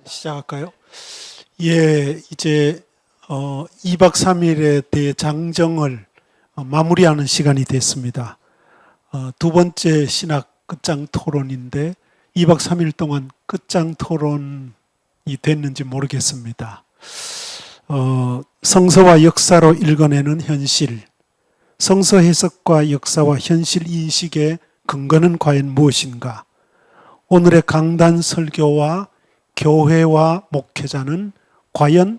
시작할까요? 예, 이제 2박 3일에 대해 장정을 마무리하는 시간이 됐습니다. 두 번째 신학 끝장 토론인데 2박 3일 동안 끝장 토론이 됐는지 모르겠습니다. 성서와 역사로 읽어내는 현실, 성서 해석과 역사와 현실 인식의 근거는 과연 무엇인가? 오늘의 강단 설교와 교회와 목회자는 과연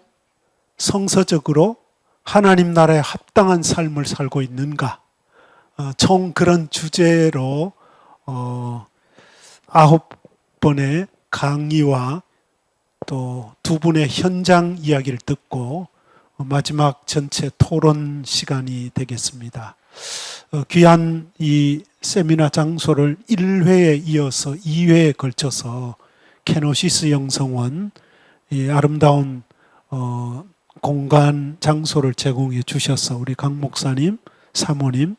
성서적으로 하나님 나라에 합당한 삶을 살고 있는가? 총 그런 주제로 9번의 강의와 또 두 분의 현장 이야기를 듣고 마지막 전체 토론 시간이 되겠습니다. 귀한 이 세미나 장소를 1회에 이어서 2회에 걸쳐서 케노시스 영성원 이 아름다운 공간 장소를 제공해 주셔서 우리 강 목사님, 사모님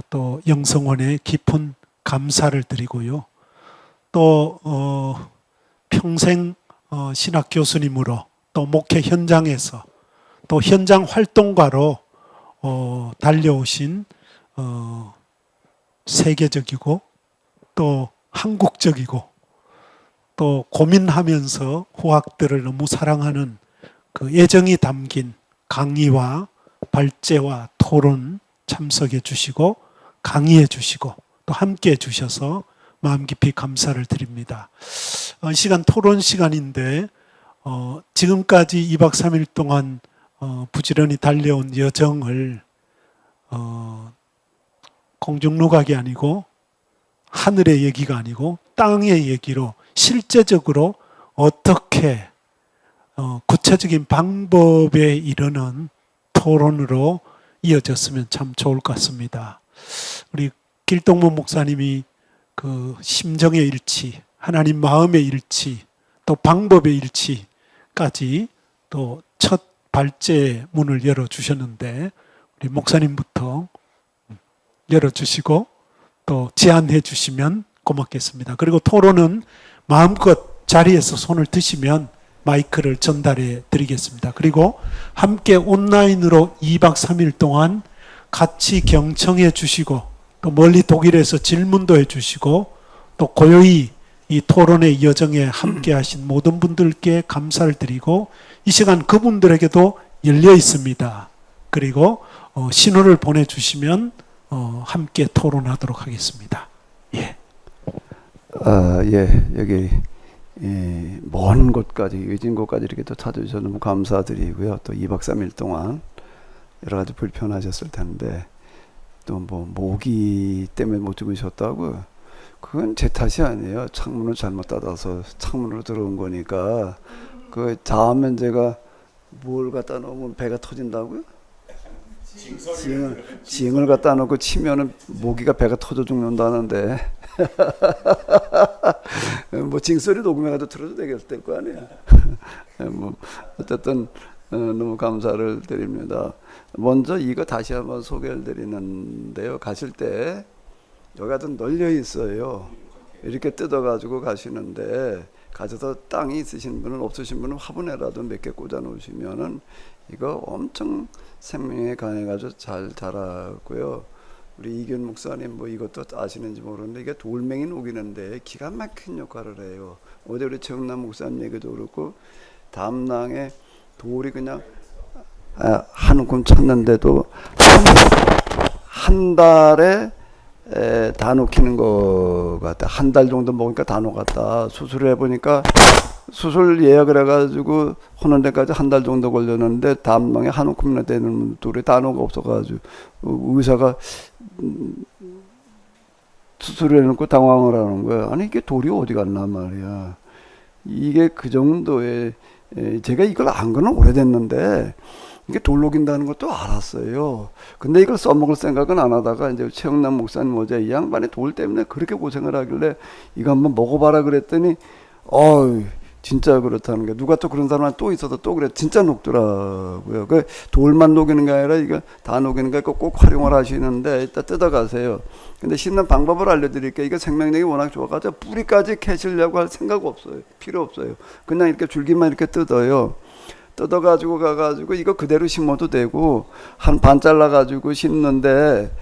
또 영성원에 깊은 감사를 드리고요. 또 평생 신학 교수님으로 또 목회 현장에서 또 현장 활동가로 달려오신 세계적이고 또 한국적이고 또 고민하면서 후학들을 너무 사랑하는 그 애정이 담긴 강의와 발제와 토론 참석해 주시고 강의해 주시고 또 함께 해 주셔서 마음 깊이 감사를 드립니다. 이 시간 토론 시간인데 지금까지 2박 3일 동안 부지런히 달려온 여정을 공중누각이 아니고 하늘의 얘기가 아니고 땅의 얘기로 실제적으로 어떻게 구체적인 방법에 이르는 토론으로 이어졌으면 참 좋을 것 같습니다. 우리 길동문 목사님이 그 심정의 일치, 하나님 마음의 일치, 또 방법의 일치까지 또 첫 발제 문을 열어주셨는데 우리 목사님부터 열어주시고 또 제안해 주시면 고맙겠습니다. 그리고 토론은 마음껏 자리에서 손을 드시면 마이크를 전달해 드리겠습니다. 그리고 함께 온라인으로 2박 3일 동안 같이 경청해 주시고 또 멀리 독일에서 질문도 해 주시고 또 고요히 이 토론의 여정에 함께 하신 모든 분들께 감사를 드리고 이 시간 그분들에게도 열려 있습니다. 그리고 신호를 보내주시면 함께 토론하도록 하겠습니다. 예. 예, 여기 먼 곳까지 외진 곳까지 이렇게 또 찾아주셔서 너무 감사드리고요. 또 2박 3일 동안 여러 가지 불편하셨을 텐데 또 뭐 모기 때문에 못 주무셨다고 그건 제 탓이 아니에요. 창문을 잘못 닫아서 창문으로 들어온 거니까 그 자면 제가 뭘 갖다 놓으면 배가 터진다고요? 징을 갖다 놓고 치면은 모기가 배가 터져 죽는다는데 뭐 징소리 녹음해가지고 틀어도 될 거 아니에요. 뭐 어쨌든 너무 감사를 드립니다. 먼저 이거 다시 한번 소개를 드리는데요. 가실 때 여기가 좀 널려 있어요. 이렇게 뜯어가지고 가시는데 가셔서 땅이 있으신 분은 없으신 분은 화분에라도 몇 개 꽂아 놓으시면은 이거 엄청 생명에 강해가지고 잘 자라고요. 우리 이균 목사님 뭐 이것도 아시는지 모르는데 이게 돌멩이 녹이는데 기가 막힌 역할을 해요. 어제 우리 최은남 목사님 얘기도 그렇고 담낭에 돌이 그냥 한 움큼 쳤는데도 한 달에 다 녹히는 것 같다. 한 달 정도 먹으니까 다 녹았다. 수술을 해보니까 수술 예약을 해가지고 하는 데까지 한 달 정도 걸렸는데 담낭에 한 움큼이나 되는 돌이 다 녹아 없어가지고 의사가 수술을 해놓고 당황을 하는 거야. 아니 이게 돌이 어디 갔나 말이야. 이게 그 정도의 제가 이걸 안 거는 오래됐는데 이게 돌 녹인다는 것도 알았어요. 근데 이걸 써먹을 생각은 안 하다가 이제 최영남 목사님 어제 이 양반이 돌 때문에 그렇게 고생을 하길래 이거 한번 먹어봐라 그랬더니 진짜 그렇다는 게 누가 또 그런 사람은 또 있어도 또 그래 진짜 녹더라고요. 그 돌만 녹이는 게 아니라 이거 다 녹이는 게 꼭 활용을 하시는데 이따 뜯어가세요. 근데 심는 방법을 알려드릴게요. 이거 생명력이 워낙 좋아가지고 뿌리까지 캐시려고 할 생각 없어요. 필요 없어요. 그냥 이렇게 줄기만 이렇게 뜯어요. 뜯어가지고 가가지고 이거 그대로 심어도 되고 한 반 잘라가지고 심는데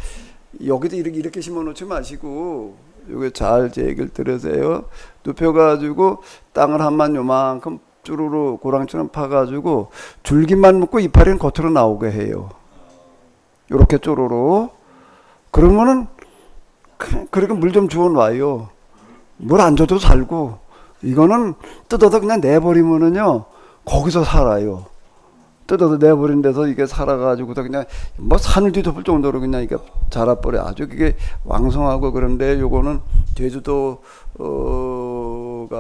여기도 이렇게 심어놓지 마시고 요게 잘 제 얘기를 들으세요. 눕혀가지고 땅을 한만 요만큼 쭈루루 고랑처럼 파가지고 줄기만 묶고 이파리는 겉으로 나오게 해요. 요렇게 쪼로로. 그러면은 그렇게 물 좀 주워 놔요. 물 안 줘도 살고 이거는 뜯어서 그냥 내버리면은요 거기서 살아요. 뜯어서 내버린 데서 이게 살아가지고서 그냥 뭐 산을 뒤덮을 정도로 그냥 이게 자라버려. 아주 그게 왕성하고. 그런데 요거는 제주도가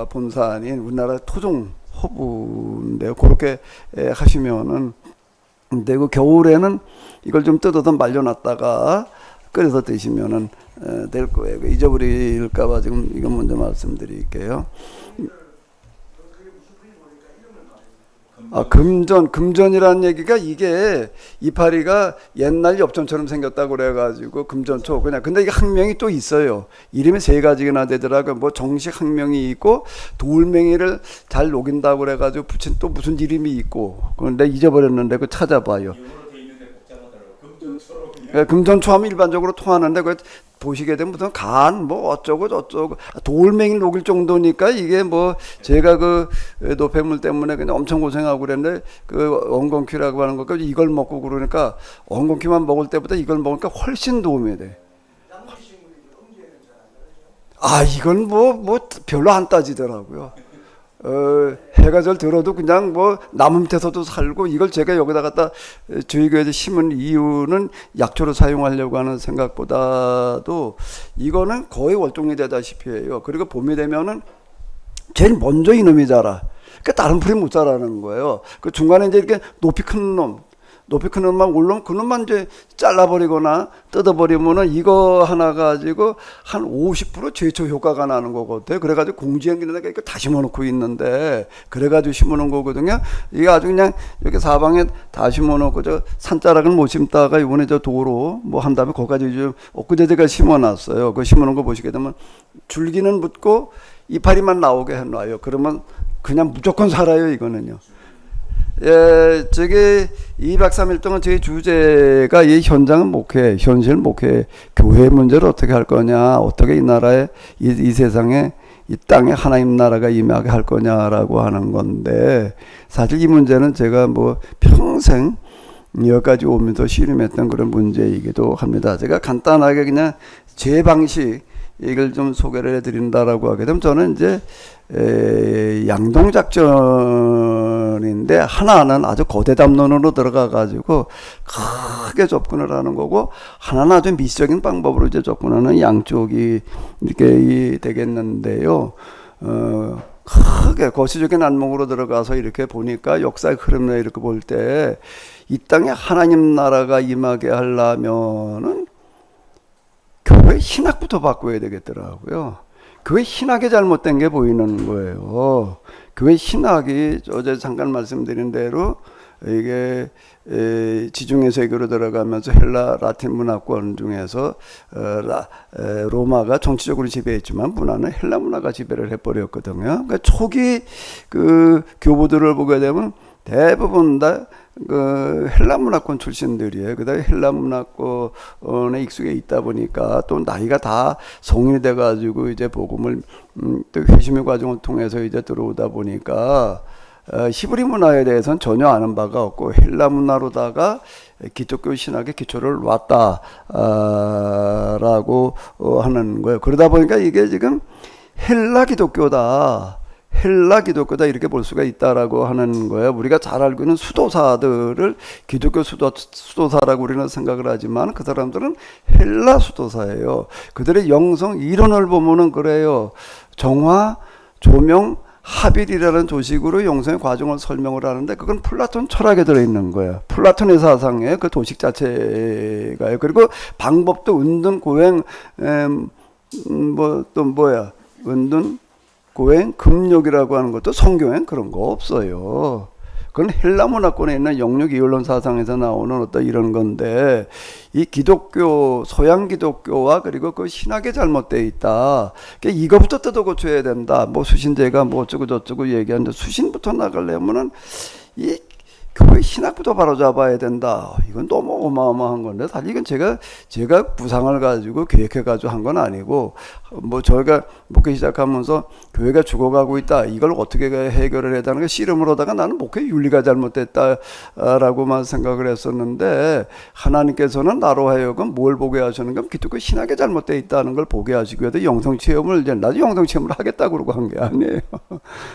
본산인 우리나라 토종 허브인데요. 그렇게 하시면은 되고 겨울에는 이걸 좀 뜯어서 말려놨다가 끓여서 드시면은 될 거예요. 잊어버릴까봐 지금 이거 먼저 말씀드릴게요. 금전이라는 얘기가 이게 이파리가 옛날 엽전처럼 생겼다고 그래가지고 금전초 그냥. 근데 이게 학명이 또 있어요. 이름이 세 가지나 되더라고요. 뭐 정식 학명이 있고 돌멩이를 잘 녹인다고 그래가지고 붙인 또 무슨 이름이 있고. 그런데 잊어버렸는데 그거 찾아봐요. 금전초 하면 일반적으로 통하는데 그 보시게 되면 무슨 간 뭐 어쩌고 저쩌고 돌멩이를 녹일 정도니까 이게 뭐 제가 그 노폐물 때문에 그냥 엄청 고생하고 그랬는데 그 엉겅퀴라고 하는 거까 이걸 먹고 그러니까 엉겅퀴만 먹을 때보다 이걸 먹으니까 훨씬 도움이 돼. 아 이건 뭐 별로 안 따지더라고요. 해가 절 들어도 그냥 뭐 나무 밑에서도 살고. 이걸 제가 여기다 갖다 저희 교회에서 심은 이유는 약초로 사용하려고 하는 생각보다도 이거는 거의 월종이 되다시피 해요. 그리고 봄이 되면은 제일 먼저 이놈이 자라. 그러니까 다른 풀이 못 자라는 거예요. 그 중간에 이제 이렇게 높이 큰 놈만 올라오면 그 놈만 이제 잘라버리거나 뜯어버리면은 이거 하나 가지고 한 50% 제초 효과가 나는 거거든요. 그래가지고 공지행기에다가 이거 다 심어놓고 있는데 그래가지고 심어놓은 거거든요. 이게 아주 그냥 여기 사방에 다 심어놓고 저 산자락은 못 심다가 이번에 저 도로 뭐 한 다음에 거기까지 좀 엊그제 제가 심어놨어요. 그 심어놓은 거 보시게 되면 줄기는 붙고 이파리만 나오게 해놔요. 그러면 그냥 무조건 살아요. 이거는요. 예, 저기 2박 3일 동안 저희 주제가 이 현장은 목회, 현실 목회, 교회 문제를 어떻게 할 거냐, 어떻게 이 나라에, 이 세상에, 이 땅에 하나님 나라가 임하게 할 거냐라고 하는 건데, 사실 이 문제는 제가 뭐 평생 여기까지 오면서 씨름했던 그런 문제이기도 합니다. 제가 간단하게 그냥 제 방식, 이걸 좀 소개를 해드린다라고 하게 되면 저는 이제 양동작전인데 하나는 아주 거대 담론으로 들어가가지고 크게 접근을 하는 거고 하나는 아주 미적인 방법으로 이제 접근하는 양쪽이 이렇게 되겠는데요. 크게 거시적인 안목으로 들어가서 이렇게 보니까 역사의 흐름을 이렇게 볼 때 이 땅에 하나님 나라가 임하게 하려면은 교회 신학부터 바꿔야 되겠더라고요. 교회 신학이 잘못된 게 보이는 거예요. 교회 신학이 어제 잠깐 말씀드린 대로 이게 지중해 세계로 들어가면서 헬라 라틴 문화권 중에서 로마가 정치적으로 지배했지만 문화는 헬라 문화가 지배를 해버렸거든요. 그러니까 초기 그 교부들을 보게 되면 대부분 다 그 헬라 문화권 출신들이에요. 그다음에 헬라 문화권에 익숙해 있다 보니까 또 나이가 다 성인이 돼가지고 이제 복음을 또 회심의 과정을 통해서 이제 들어오다 보니까 히브리 문화에 대해서는 전혀 아는 바가 없고 헬라 문화로다가 기독교 신학의 기초를 놨다라고 하는 거예요. 그러다 보니까 이게 지금 헬라 기독교다 이렇게 볼 수가 있다라고 하는 거예요. 우리가 잘 알고 있는 수도사들을 기독교 수도사라고 우리는 생각을 하지만 그 사람들은 헬라 수도사예요. 그들의 영성 이론을 보면은 그래요. 정화, 조명, 합일이라는 조식으로 영성의 과정을 설명을 하는데 그건 플라톤 철학에 들어있는 거예요. 플라톤의 사상의 그 도식 자체가요. 그리고 방법도 은둔, 고행, 은둔, 기독교엔 금욕이라고 하는 것도 성경엔 그런 거 없어요. 그건 헬라 문화권에 있는 영육 이원론 사상에서 나오는 어떤 이런 건데, 이 기독교, 서양 기독교와 그리고 그 신학에 잘못되어 있다. 그러니까 이거부터 뜯어 고쳐야 된다. 뭐 수신제가 뭐 어쩌고 저쩌고 얘기하는데, 수신부터 나가려면은 이 교회 신학부터 바로 잡아야 된다. 이건 너무 어마어마한 건데, 사실 이건 제가 구상을 가지고 계획해가지고 한 건 아니고, 뭐 저희가 목회 시작하면서 교회가 죽어가고 있다. 이걸 어떻게 해결을 해야 되는 가 씨름으로다가 나는 목회 윤리가 잘못됐다라고만 생각을 했었는데, 하나님께서는 나로 하여금 뭘 보게 하시는가? 기독교 신학에 잘못되어 있다는 걸 보게 하시기 위해서 영성 체험을 이제 나도 영성 체험을 하겠다고 그러고 한 게 아니에요.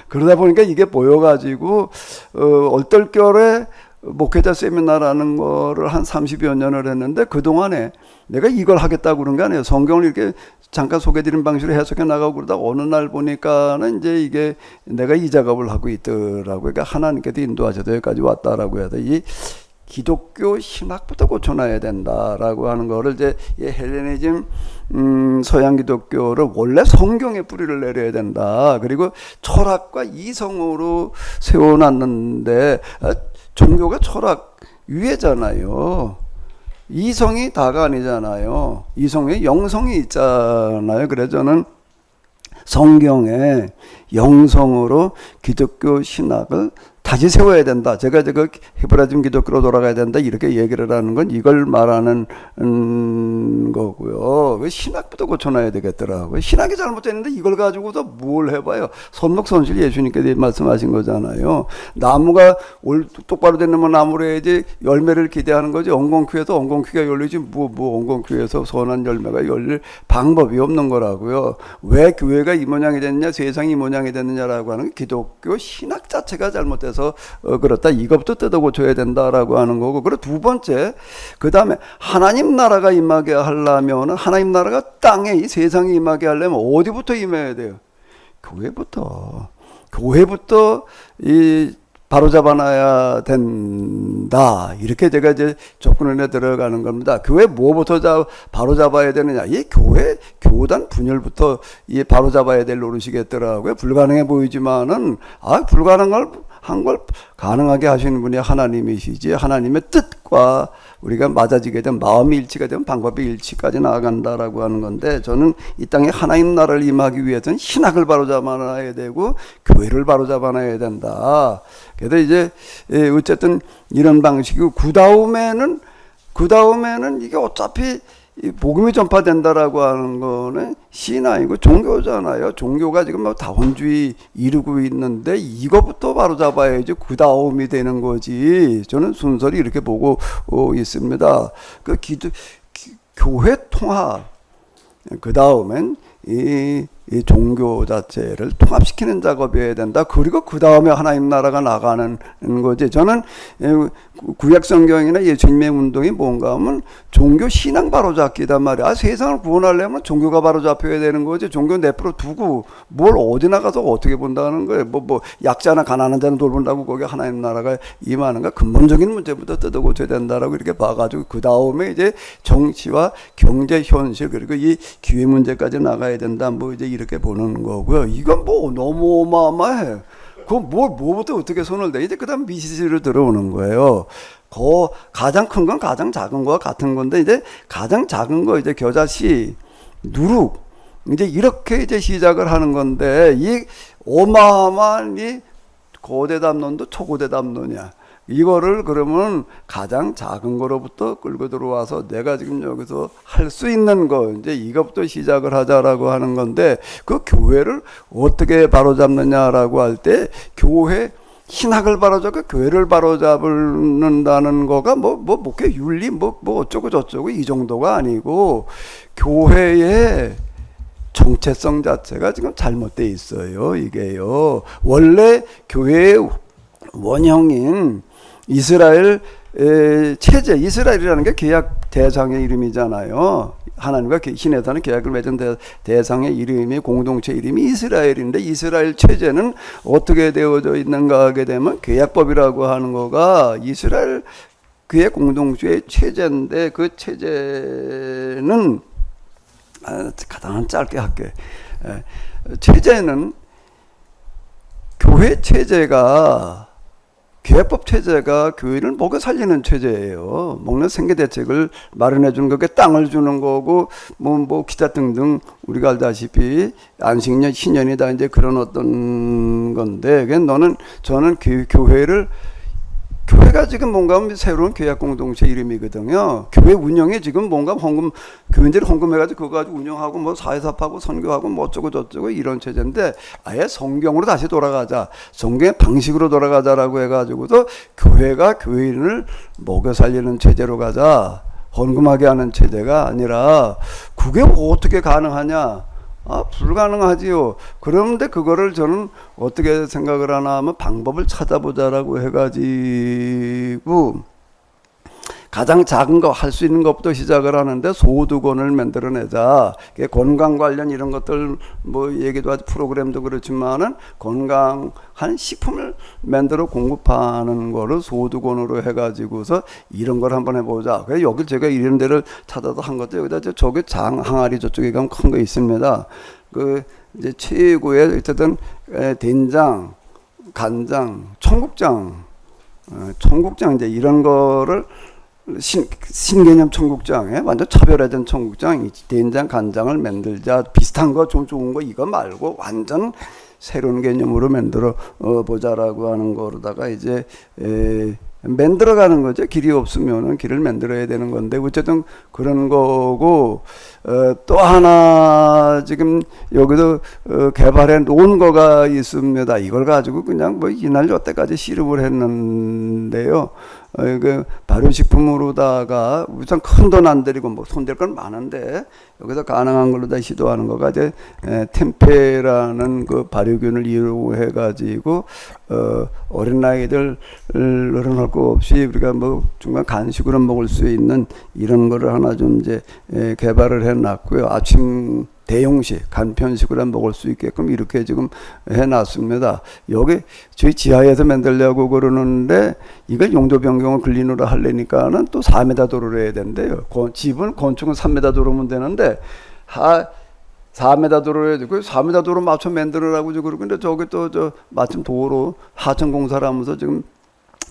그러다 보니까 이게 보여가지고 얼떨결에 목회자 세미나라는 거를 한 30여 년을 했는데, 그동안에 내가 이걸 하겠다고 그런 게 아니에요. 성경을 이렇게 잠깐 소개드린 방식으로 해석해 나가고 그러다가 어느 날 보니까는 이제 이게 내가 이 작업을 하고 있더라고요. 그러니까 하나님께서 인도하셔서 여기까지 왔다라고 해서 이 기독교 신학부터 고쳐놔야 된다라고 하는 거를 이제 이 헬레니즘 서양 기독교를 원래 성경에 뿌리를 내려야 된다. 그리고 철학과 이성으로 세워놨는데, 종교가 철학 위에잖아요. 이성이 다가 아니잖아요. 이성에 영성이 있잖아요. 그래서 저는 성경에 영성으로 기독교 신학을 다시 세워야 된다. 제가 히브라즘 기독교로 돌아가야 된다. 이렇게 얘기를 하는 건 이걸 말하는 거고요. 신학부터 고쳐놔야 되겠더라고요. 신학이 잘못됐는데 이걸 가지고서 뭘 해봐요. 손목손실 예수님께서 말씀하신 거잖아요. 나무가 똑바로 되면 나무로 해야지 열매를 기대하는 거지. 엉겅퀴에서 엉겅퀴가 열리지 뭐 엉겅퀴에서 선한 열매가 열릴 방법이 없는 거라고요. 왜 교회가 이 모양이 됐냐, 세상이 이 모양이 됐느냐라고 하는 기독교 신학 자체가 잘못돼서 그렇다. 이것부터 뜯어 고쳐야 된다라고 하는 거고. 그리고 두 번째, 그 다음에 하나님 나라가 임하게 하려면, 하나님 나라가 땅에 이 세상에 임하게 하려면 어디부터 임해야 돼요? 교회부터 이 바로잡아놔야 된다. 이렇게 제가 이제 접근을 해 들어가는 겁니다. 교회 뭐부터 바로잡아야 되느냐? 이 교단 분열부터 이 바로잡아야 될 노릇이겠더라고요. 불가능해 보이지만은, 불가능한 걸 가능하게 하시는 분이 하나님이시지, 하나님의 뜻과 우리가 맞아지게 되면, 마음이 일치가 되면 방법이 일치까지 나아간다라고 하는 건데, 저는 이 땅에 하나님 나라를 임하기 위해서는 신학을 바로잡아놔야 되고 교회를 바로잡아놔야 된다. 그래서 이제 어쨌든 이런 방식이고, 그 다음에는 이게 어차피 이 복음이 전파된다라고 하는 거는 신앙이고 종교잖아요. 종교가 지금 뭐 다원주의 이루고 있는데 이거부터 바로 잡아야지 그 다음이 되는 거지. 저는 순서를 이렇게 보고 있습니다. 그 교회 통합, 그 다음엔 이 종교 자체를 통합시키는 작업이어야 된다. 그리고 그 다음에 하나님 나라가 나가는 거지. 저는 구약 성경이나 예수님의 운동이 뭔가 하면 종교 신앙 바로잡기단 말이야. 세상을 구원하려면 종교가 바로잡혀야 되는 거지. 종교 내버려 두고 뭘 어디 나가서 어떻게 본다는 거예요. 뭐 약자나 가난한 자는 돌본다고 거기 하나님 나라가 임하는가. 근본적인 문제부터 뜯어 고쳐야 된다라고 이렇게 봐가지고, 그 다음에 이제 정치와 경제 현실, 그리고 이 기회 문제까지 나가야 된다. 뭐 이제 이렇게 보는 거고요. 이건 뭐 너무 어마어마해. 뭐부터 어떻게 손을 대? 이제 그 다음 미시지로 들어오는 거예요. 가장 큰 건 가장 작은 거와 같은 건데, 이제 가장 작은 거, 이제 겨자씨, 누룩, 이제 이렇게 이제 시작을 하는 건데, 이 어마어마한 이 고대 담론도 초고대 담론이야. 이거를 그러면 가장 작은 거로부터 끌고 들어와서 내가 지금 여기서 할 수 있는 거, 이제 이것부터 시작을 하자라고 하는 건데, 그 교회를 어떻게 바로잡느냐라고 할 때, 교회 신학을 바로잡고 교회를 바로잡는다는 거가 목회 윤리 뭐 어쩌고 저쩌고 이 정도가 아니고, 교회의 정체성 자체가 지금 잘못돼 있어요. 이게요. 원래 교회의 원형인 이스라엘 체제, 이스라엘이라는 게 계약 대상의 이름이잖아요. 하나님과 신에서는 계약을 맺은 대상의 이름이, 공동체 이름이 이스라엘인데, 이스라엘 체제는 어떻게 되어져 있는가 하게 되면 계약법이라고 하는 거가 이스라엘 그의 공동체의 체제인데, 그 체제는 가장 짧게 할게. 체제는 교회 체제가 교회법 체제가 교회를 먹여 살리는 체제예요. 먹는 생계 대책을 마련해 주는 거게 땅을 주는 거고 뭐 기타 등등 우리가 알다시피 안식년 신년이다 이제 그런 어떤 건데 저는 교회가 지금 뭔가 새로운 교약 공동체 이름이거든요. 교회 운영에 지금 뭔가 교인들이 헌금해가지고 그거 가지고 운영하고 뭐 사회사업하고 선교하고 뭐 어쩌고 저쩌고 이런 체제인데 아예 성경으로 다시 돌아가자. 성경의 방식으로 돌아가자라고 해가지고도 교회가 교인을 먹여 살리는 체제로 가자. 헌금하게 하는 체제가 아니라 그게 어떻게 가능하냐? 불가능하지요. 그런데 그거를 저는 어떻게 생각을 하나 하면 방법을 찾아보자라고 해가지고 가장 작은 거 할 수 있는 것부터 시작을 하는데 소득원을 만들어내자. 건강 관련 이런 것들 뭐 얘기도 하지 프로그램도 그렇지만은 건강한 식품을 만들어 공급하는 거를 소득원으로 해가지고서 이런 걸 한번 해보자. 그래서 여기 제가 이런 데를 찾아서 한 것도 여기다 저기 항아리 저쪽에 가면 큰 거 있습니다. 그 이제 최고의 어쨌든 된장, 간장, 청국장 이제 이런 거를 신개념 청국장에 완전 차별화된 청국장, 된장, 간장을 만들자. 비슷한 거 좀 좋은 거 이거 말고 완전 새로운 개념으로 만들어 보자라고 하는 거로다가 이제 만들어가는 거죠. 길이 없으면은 길을 만들어야 되는 건데 어쨌든 그런 거고 또 하나 지금 여기도 개발해 놓은 거가 있습니다. 이걸 가지고 그냥 뭐 이날 여태까지 씨름을 했는데요. 그 발효식품으로다가 우선 큰 돈 안 들이고 뭐 손댈 건 많은데 여기서 가능한 걸로 다 시도하는 거가 이제 템페라는 그 발효균을 이용해 가지고 어린 아이들 어른할 거 없이 우리가 뭐 중간 간식으로 먹을 수 있는 이런 거를 하나 좀 이제 개발을 해놨고요. 아침 대용식 간편식으로 먹을 수 있게끔 이렇게 지금 해놨습니다. 여기 저희 지하에서 만들려고 그러는데 이걸 용도 변경을 근린으로 하려니까는 또 4m 도로를 해야 된대요. 집은 건축은 3m 도로면 되는데 4m 도로를 해야 되고 4m 도로 맞춰 만들으라고 그러고 근데 저기 또 마침 도로 하천 공사를 하면서 지금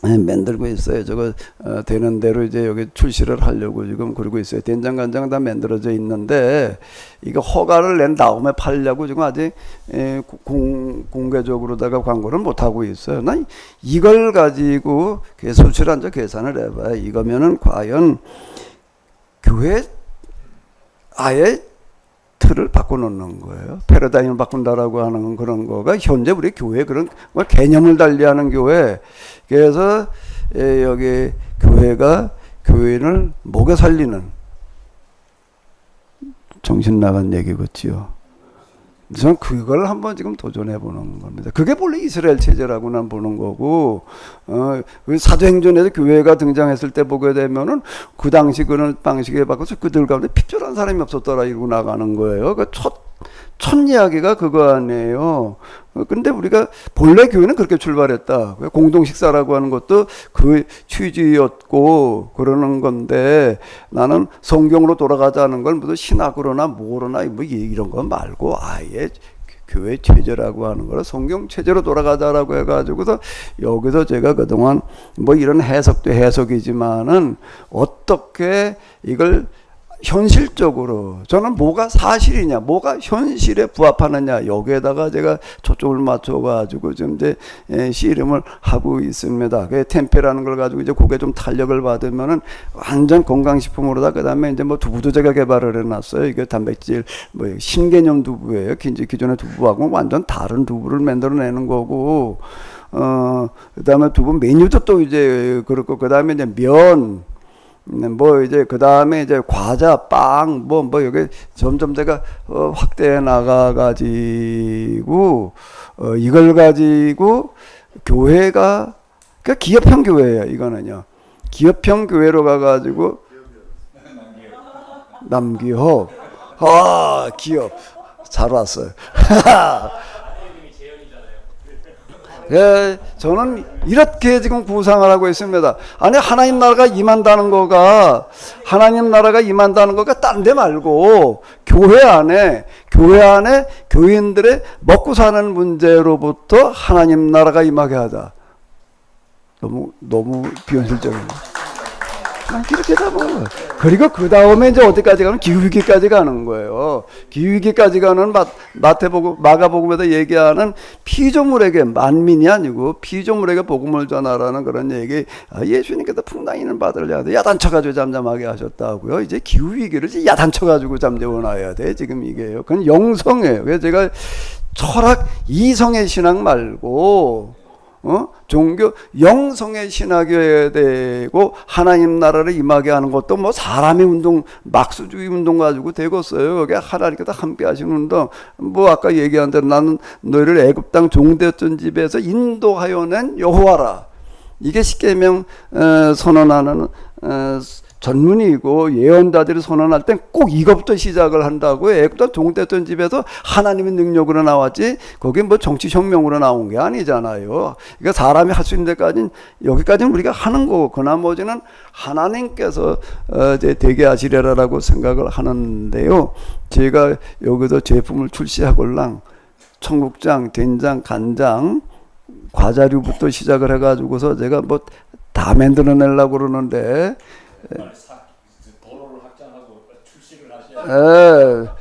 만들고 있어요. 저거 되는 대로 이제 여기 출시를 하려고 지금 그러고 있어요. 된장 간장 다 만들어져 있는데 이거 허가를 낸 다음에 팔려고 지금 아직 공개적으로다가 광고를 못 하고 있어요. 난 이걸 가지고 수출 앉아 계산을 해봐요. 이거면은 과연 교회 아예 틀을 바꿔놓는 거예요. 패러다임을 바꾼다라고 하는 그런 거가 현재 우리 교회 그런 개념을 달리하는 교회. 그래서 여기 교회가 교인을 먹여 살리는 정신 나간 얘기겠지요. 저는 그걸 한번 지금 도전해 보는 겁니다. 그게 본래 이스라엘 체제라고 난 보는 거고, 사도행전에서 교회가 등장했을 때 보게 되면은 그 당시 그런 방식에 바꿔서 그들 가운데 핍절한 사람이 없었더라 이러고 나가는 거예요. 그 첫 이야기가 그거 아니에요. 근데 우리가 본래 교회는 그렇게 출발했다. 공동식사라고 하는 것도 그 취지였고 그러는 건데 나는 성경으로 돌아가자는 걸 무슨 신학으로나 뭐로나 뭐 이런 거 말고 아예 교회 체제라고 하는 거를 성경 체제로 돌아가자라고 해가지고서 여기서 제가 그동안 뭐 이런 해석도 해석이지만은 어떻게 이걸 현실적으로 저는 뭐가 사실이냐, 뭐가 현실에 부합하느냐 여기에다가 제가 초점을 맞춰가지고 지금 이제 씨름을 하고 있습니다. 그 템페라는 걸 가지고 이제 그게 좀 탄력을 받으면은 완전 건강식품으로다. 그다음에 이제 뭐 두부도 제가 개발을 해놨어요. 이게 단백질 뭐 신개념 두부예요. 기존의 두부하고 완전 다른 두부를 만들어내는 거고, 그다음에 두부 메뉴도 또 이제 그렇고, 그다음에 이제 면. 뭐 이제 그 다음에 이제 과자, 빵, 뭐 여기 점점 제가 확대해 나가가지고 이걸 가지고 교회가 그러니까 기업형 교회예요. 이거는요. 기업형 교회로 가가지고 남기호, 기업 잘 왔어요. 예, 저는 이렇게 지금 구상을 하고 있습니다. 아니, 하나님 나라가 임한다는 거가, 딴 데 말고, 교회 안에 교인들의 먹고 사는 문제로부터 하나님 나라가 임하게 하자. 너무 비현실적입니다. 이렇게 잡아요. 그리고 그 다음에 이제 어디까지 가면 기후위기까지 가는 거예요. 기후위기까지 가는 마가복음에서 얘기하는 피조물에게, 만민이 아니고 피조물에게 복음을 전하라는 그런 얘기. 예수님께서 풍랑이는 바다를 야단쳐가지고 잠잠하게 하셨다고요. 이제 기후위기를 이제 야단쳐가지고 잠재워놔야 돼. 지금 이게요. 그건 영성이에요. 그래서 제가 철학 이성의 신앙 말고 종교 영성의 신학이어야 되고, 하나님 나라를 임하게 하는 것도 뭐 사람의 운동, 막수주의 운동 가지고 되겠어요. 그게 하나님께서 함께 하시는 운동. 뭐 아까 얘기한 대로 나는 너희를 애굽 땅 종되었던 집에서 인도하여 낸 여호와라. 이게 십계명 선언하는 전문이고, 예언자들이 선언할 땐 꼭 이것부터 시작을 한다고. 애굽 종됐던 집에서 하나님의 능력으로 나왔지, 거기 뭐 정치혁명으로 나온 게 아니잖아요. 그러니까 사람이 할 수 있는 데까지는, 여기까지는 우리가 하는 거고, 그 나머지는 하나님께서 이제 되게 하시려라라고 생각을 하는데요. 제가 여기서 제품을 출시하걸랑 청국장, 된장, 간장, 과자류부터 시작을 해가지고서 제가 뭐 다 만들어내려고 그러는데, 도로를 확장하고 출시를 하셔야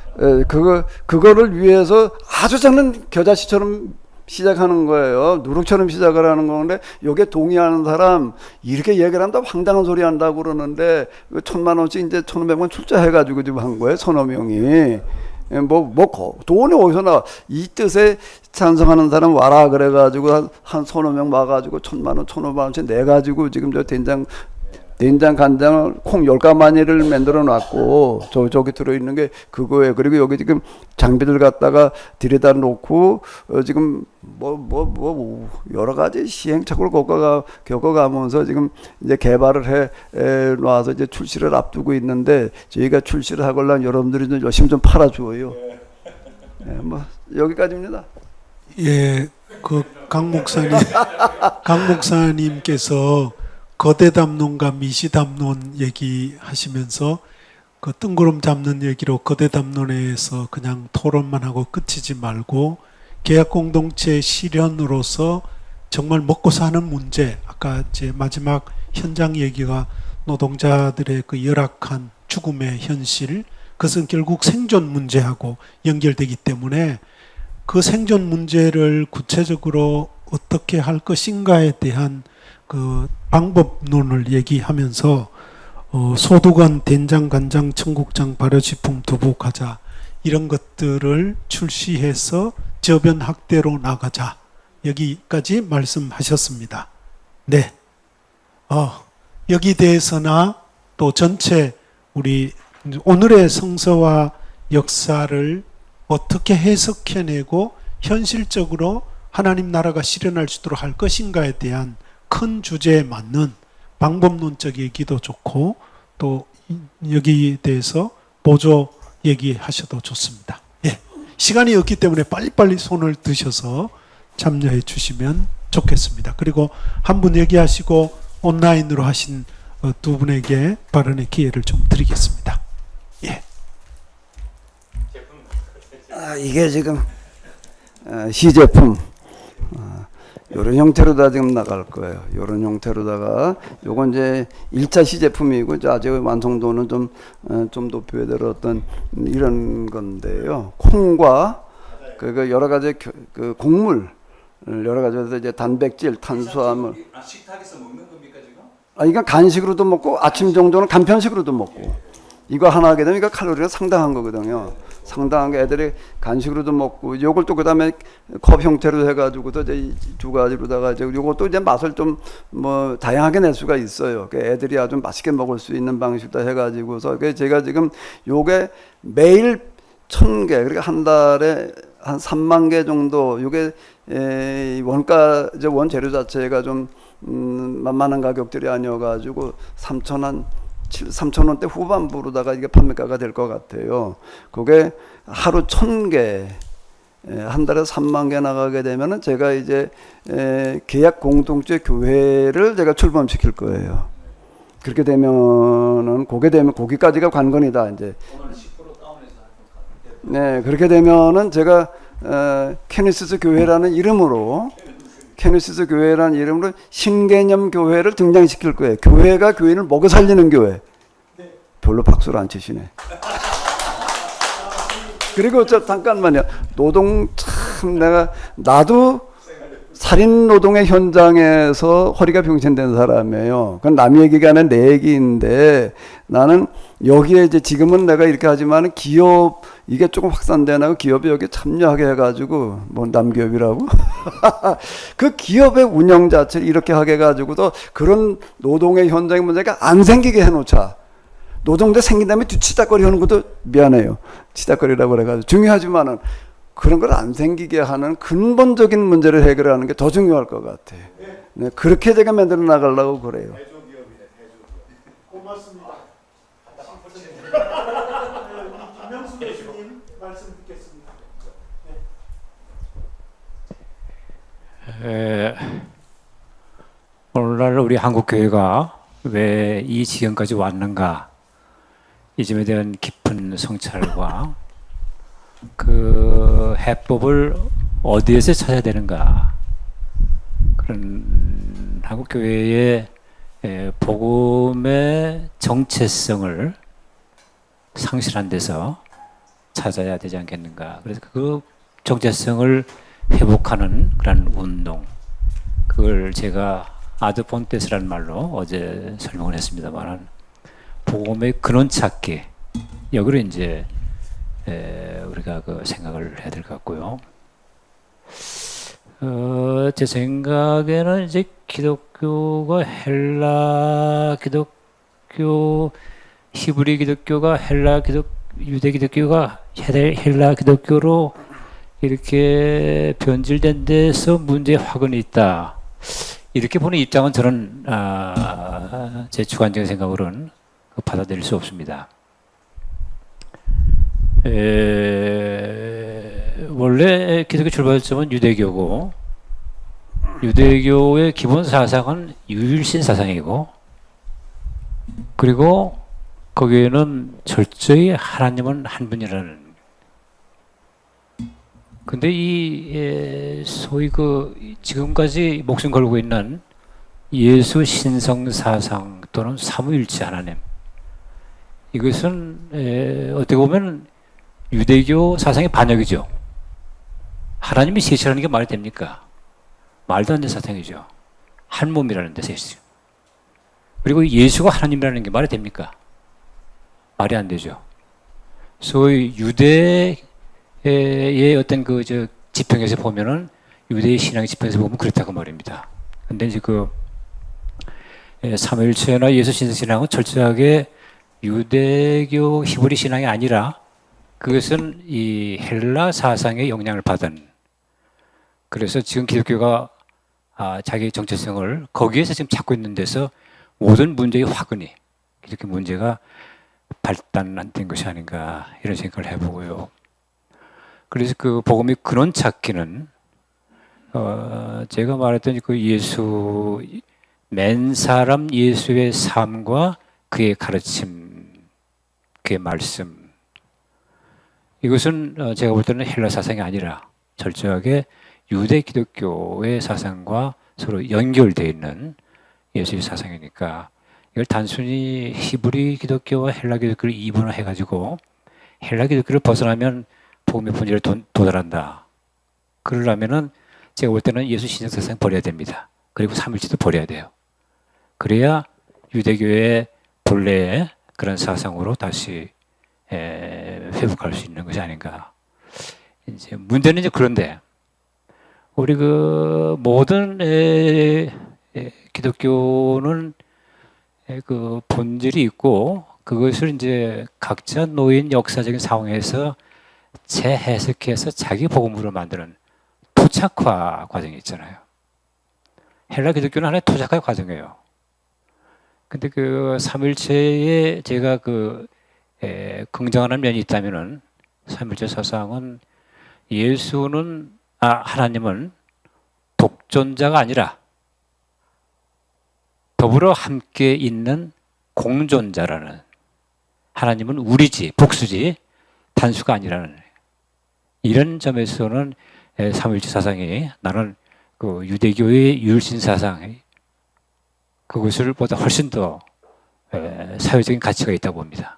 그거를 위해서 아주 작은 겨자씨처럼 시작하는 거예요. 누룩처럼 시작을 하는 건데, 요게 동의하는 사람, 이렇게 얘기를 한다 황당한 소리 한다고 그러는데, 1,000만 원씩 이제 1,500만 출자해가지고 지금 한 거예요, 서너 명이. 돈이 어디서 나와? 이 뜻에 찬성하는 사람 와라 그래가지고 한 서너 명 와가지고 1,000만 원, 1,500원씩 내가지고 지금 저 된장, 간장을 콩 10가마니를 만들어 놨고, 저기 들어있는 게 그거예요. 그리고 여기 지금 장비들 갖다가 들여다 놓고, 지금 여러 가지 시행착오를 겪어가면서 지금 이제 개발을 해 놔서 이제 출시를 앞두고 있는데, 저희가 출시를 하걸랑 여러분들이 좀 열심히 좀 팔아줘요. 여기까지입니다. 예, 강 목사님께서 거대 담론과 미시 담론 얘기하시면서 그 뜬구름 잡는 얘기로 거대 담론에서 그냥 토론만 하고 끝이지 말고, 계약 공동체 실현으로서 정말 먹고 사는 문제, 아까 제 마지막 현장 얘기가 노동자들의 그 열악한 죽음의 현실, 그것은 결국 생존 문제하고 연결되기 때문에 그 생존 문제를 구체적으로 어떻게 할 것인가에 대한 그 방법론을 얘기하면서 소두관, 된장, 간장, 청국장, 발효식품, 두부, 과자 이런 것들을 출시해서 저변 확대로 나가자, 여기까지 말씀하셨습니다. 네, 여기 대해서나 또 전체 우리 오늘의 성서와 역사를 어떻게 해석해내고 현실적으로 하나님 나라가 실현할 수 있도록 할 것인가에 대한 큰 주제에 맞는 방법론적 얘기도 좋고, 또 여기에 대해서 보조 얘기하셔도 좋습니다. 예, 시간이 없기 때문에 빨리빨리 손을 드셔서 참여해 주시면 좋겠습니다. 그리고 한 분 얘기하시고 온라인으로 하신 두 분에게 발언의 기회를 좀 드리겠습니다. 예. 이게 지금 시제품 이런 형태로다 지금 나갈 거예요. 이런 형태로다가 요건 이제 1차 시제품이고, 이제 아직 완성도는 좀 높여야 될 어떤 이런 건데요. 콩과 그 여러 가지 그 곡물, 여러 가지 이제 단백질, 탄수화물. 식탁에서 먹는 겁니까 지금? 이건 간식으로도 먹고 아침 정도는 간편식으로도 먹고. 이거 하나 하게 되면 이거 칼로리가 상당한 거거든요. 상당한 게 애들이 간식으로도 먹고, 요걸 또 그다음에 컵 형태로 해가지고도 이제 두 가지로다가 이제 요것도 이제 맛을 좀 뭐 다양하게 낼 수가 있어요. 애들이 아주 맛있게 먹을 수 있는 방식도 해가지고서 제가 지금 요게 매일 1,000개, 그러니까 한 달에 한 3만 개 정도, 요게 원가 이제 원재료 자체가 좀 만만한 가격들이 아니어가지고 3,000원대 후반부로다가 이게 판매가가 될 것 같아요. 그게 하루 1,000개, 한 달에 3만 개 나가게 되면은 제가 이제 계약 공동체 교회를 제가 출범시킬 거예요. 그렇게 되면은 거기까지가 관건이다 이제. 오늘 10% 다운해서 네, 그렇게 되면은 제가 케네시스 교회라는 이름으로 신개념 교회를 등장시킬 거예요. 교회가 교인을 먹여 살리는 교회. 별로 박수를 안 치시네. 그리고 잠깐만요. 참 나도 살인 노동의 현장에서 허리가 병신된 사람이에요. 그건 남 얘기가 아니라 내 얘기인데 나는 여기에 이제 지금은 내가 이렇게 하지만 기업 이게 조금 확산되나고 기업이 여기 참여하게 해가지고 뭐 남기업이라고 그 기업의 운영 자체를 이렇게 하게 해가지고도 그런 노동의 현장의 문제가 안 생기게 해놓자. 노동자 생긴 다음에 뒤치다거리 하는 것도 미안해요. 치다거리라고 그래가지고 중요하지만은 그런 걸 안 생기게 하는 근본적인 문제를 해결하는 게 더 중요할 것 같아. 네, 그렇게 제가 만들어 나가려고 그래요. 고맙습니다. 김명수 교수님 말씀 듣겠습니다. 오늘날 우리 한국 교회가 왜 이 지경까지 왔는가? 이 점에 대한 깊은 성찰과 그 해법을 어디에서 찾아야 되는가? 그런 한국 교회의 복음의 정체성을 상실한 데서 찾아야 되지 않겠는가? 그래서 그 정체성을 회복하는 그런 운동, 그걸 제가 아드 폰테스라는 말로 어제 설명을 했습니다만, 복음의 근원 찾기, 여기로 이제 우리가 그 생각을 해야 될 것 같고요. 제 생각에는 이제 기독교가 헬라 기독교, 히브리 기독교가 유대 기독교가 헬라 기독교로 이렇게 변질된 데서 문제의 화근이 있다. 이렇게 보는 입장은 저는 제 주관적인 생각으로는 받아들일 수 없습니다. 원래 기독교 출발점은 유대교고, 유대교의 기본 사상은 유일신 사상이고, 그리고 거기에는 철저히 하나님은 한 분이라는. 근데 이 소위 지금까지 목숨 걸고 있는 예수 신성 사상 또는 삼위일체 하나님, 이것은 어떻게 보면 유대교 사상의 반역이죠. 하나님이 셋이라는 게 말이 됩니까? 말도 안 되는 사상이죠. 한 몸이라는 데 셋이죠. 그리고 예수가 하나님이라는 게 말이 됩니까? 말이 안 되죠. 소위 유대의 어떤 지평에서 보면은, 유대의 신앙의 지평에서 보면 그렇다고 말입니다. 근데 이제 삼위일체나 예수 신성 신앙은 철저하게 유대교 히브리 신앙이 아니라 그것은 이 헬라 사상의 영향을 받은, 그래서 지금 기독교가 자기의 정체성을 거기에서 지금 찾고 있는 데서 모든 문제의 화근이, 이렇게 문제가 발단된 것이 아닌가, 이런 생각을 해보고요. 그래서 그 복음의 근원 찾기는 제가 말했던 맨 사람 예수의 삶과 그의 가르침, 그의 말씀, 이것은 제가 볼 때는 헬라 사상이 아니라 철저하게 유대 기독교의 사상과 서로 연결되어 있는 예수의 사상이니까, 이걸 단순히 히브리 기독교와 헬라 기독교를 이분화해가지고 헬라 기독교를 벗어나면 복음의 본질에 도달한다. 그러려면은 제가 볼 때는 예수 신성 사상 버려야 됩니다. 그리고 삼일체도 버려야 돼요. 그래야 유대교의 본래의 그런 사상으로 다시 회복할 수 있는 것이 아닌가. 이제 문제는 이제 그런데 우리 모든 기독교는 그 본질이 있고, 그것을 이제 각자 놓인 역사적인 상황에서 재해석해서 자기 복음으로 만드는 토착화 과정이 있잖아요. 헬라 기독교는 하나의 토착화 과정이에요. 근데 삼일체에 제가 긍정하는 면이 있다면은, 삼일체 사상은 하나님은 독존자가 아니라 더불어 함께 있는 공존자라는, 하나님은 우리지, 복수지, 단수가 아니라는, 이런 점에서는 삼위일체 사상이, 나는 그 유대교의 유일신 사상, 그것을 보다 훨씬 더 사회적인 가치가 있다고 봅니다.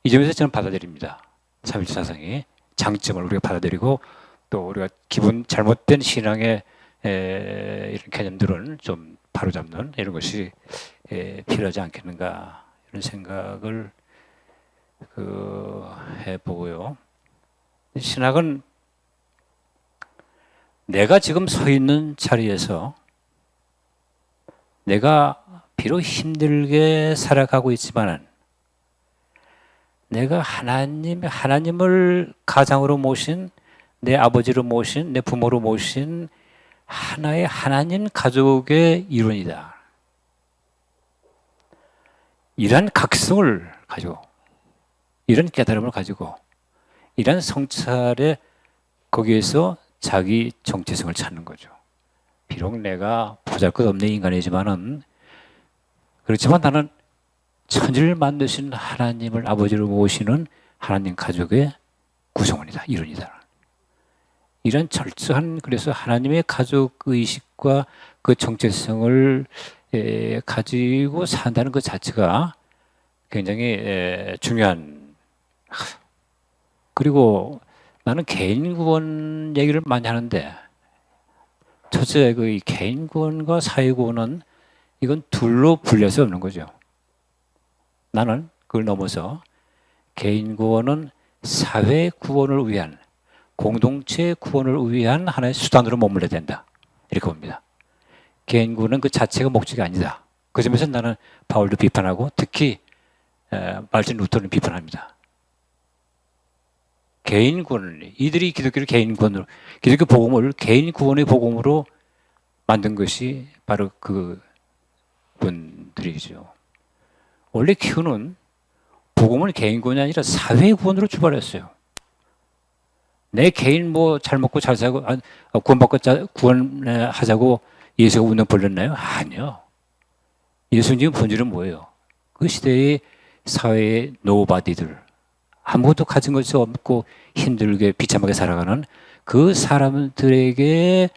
이 점에서 저는 받아들입니다. 삼위일체 사상이 장점을 우리가 받아들이고, 또 우리가 기본 잘못된 신앙의 이런 개념들은 좀 바로잡는 이런 것이 필요하지 않겠는가, 이런 생각을 해보고요. 신학은 내가 지금 서 있는 자리에서 내가 비록 힘들게 살아가고 있지만 내가 하나님을 가장으로 모신, 내 아버지로 모신, 내 부모로 모신 하나의 하나님 가족의 일원이다. 이런 각성을 가지고, 이런 깨달음을 가지고, 이런 성찰에 거기에서 자기 정체성을 찾는 거죠. 비록 내가 보잘것없는 인간이지만은, 그렇지만 나는 천지를 만드신 하나님을 아버지로 모시는 하나님 가족의 구성원이다, 일원이다. 이런 철저한, 그래서 하나님의 가족 의식과 그 정체성을 가지고 산다는 것 자체가 굉장히 중요한. 그리고 나는 개인 구원 얘기를 많이 하는데, 첫째, 그 개인 구원과 사회 구원은 이건 둘로 분리할 수 없는 거죠. 나는 그걸 넘어서 개인 구원은 사회 구원을 위한, 공동체 구원을 위한 하나의 수단으로 머물러야 된다, 이렇게 봅니다. 개인 구원은 그 자체가 목적이 아니다. 그 점에서 나는 바울도 비판하고, 특히 말틴 루터는 비판합니다. 개인 구원을, 이들이 기독교를 개인 구원으로, 기독교 복음을 개인 구원의 복음으로 만든 것이 바로 그 분들이죠. 원래 기원은 복음은 개인 구원이 아니라 사회 구원으로 출발했어요. 내 개인 뭐 잘 먹고 잘 살고 구원받고 구원하자고 예수가 운명 벌렸나요? 아니요. 예수님 본질은 뭐예요? 그 시대의 사회의 노바디들, 아무것도 가진 것이 없고 힘들게 비참하게 살아가는 그 사람들에게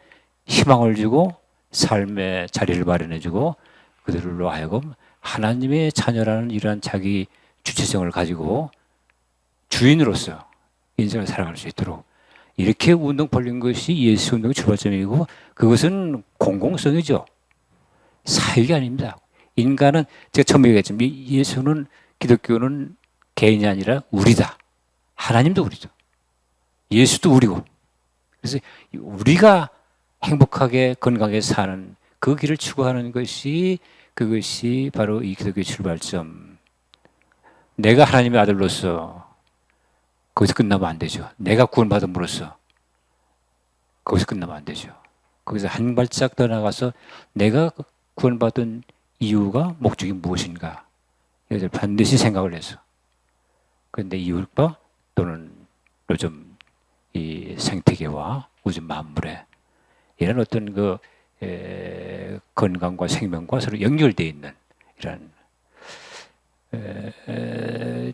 희망을 주고 삶의 자리를 마련해주고, 그들로 하여금 하나님의 자녀라는 이러한 자기 주체성을 가지고 주인으로서 인생을 살아갈 수 있도록 이렇게 운동 벌린 것이 예수 운동의 출발점이고, 그것은 공공성이죠. 사익이 아닙니다. 인간은, 제가 처음에 얘기했지만, 예수는, 기독교는 개인이 아니라 우리다. 하나님도 우리죠. 예수도 우리고. 그래서 우리가 행복하게 건강하게 사는 그 길을 추구하는 것이, 그것이 바로 이 기독교의 출발점. 내가 하나님의 아들로서 거기서 끝나면 안 되죠. 내가 구원받음으로써 거기서 끝나면 안 되죠. 거기서 한 발짝 더 나가서 내가 구원받은 이유가, 목적이 무엇인가, 이것을 반드시 생각을 해서, 그런데 이웃과 또는 요즘 이 생태계와 우주 만물에 이런 어떤 그 건강과 생명과 서로 연결되어 있는 이런,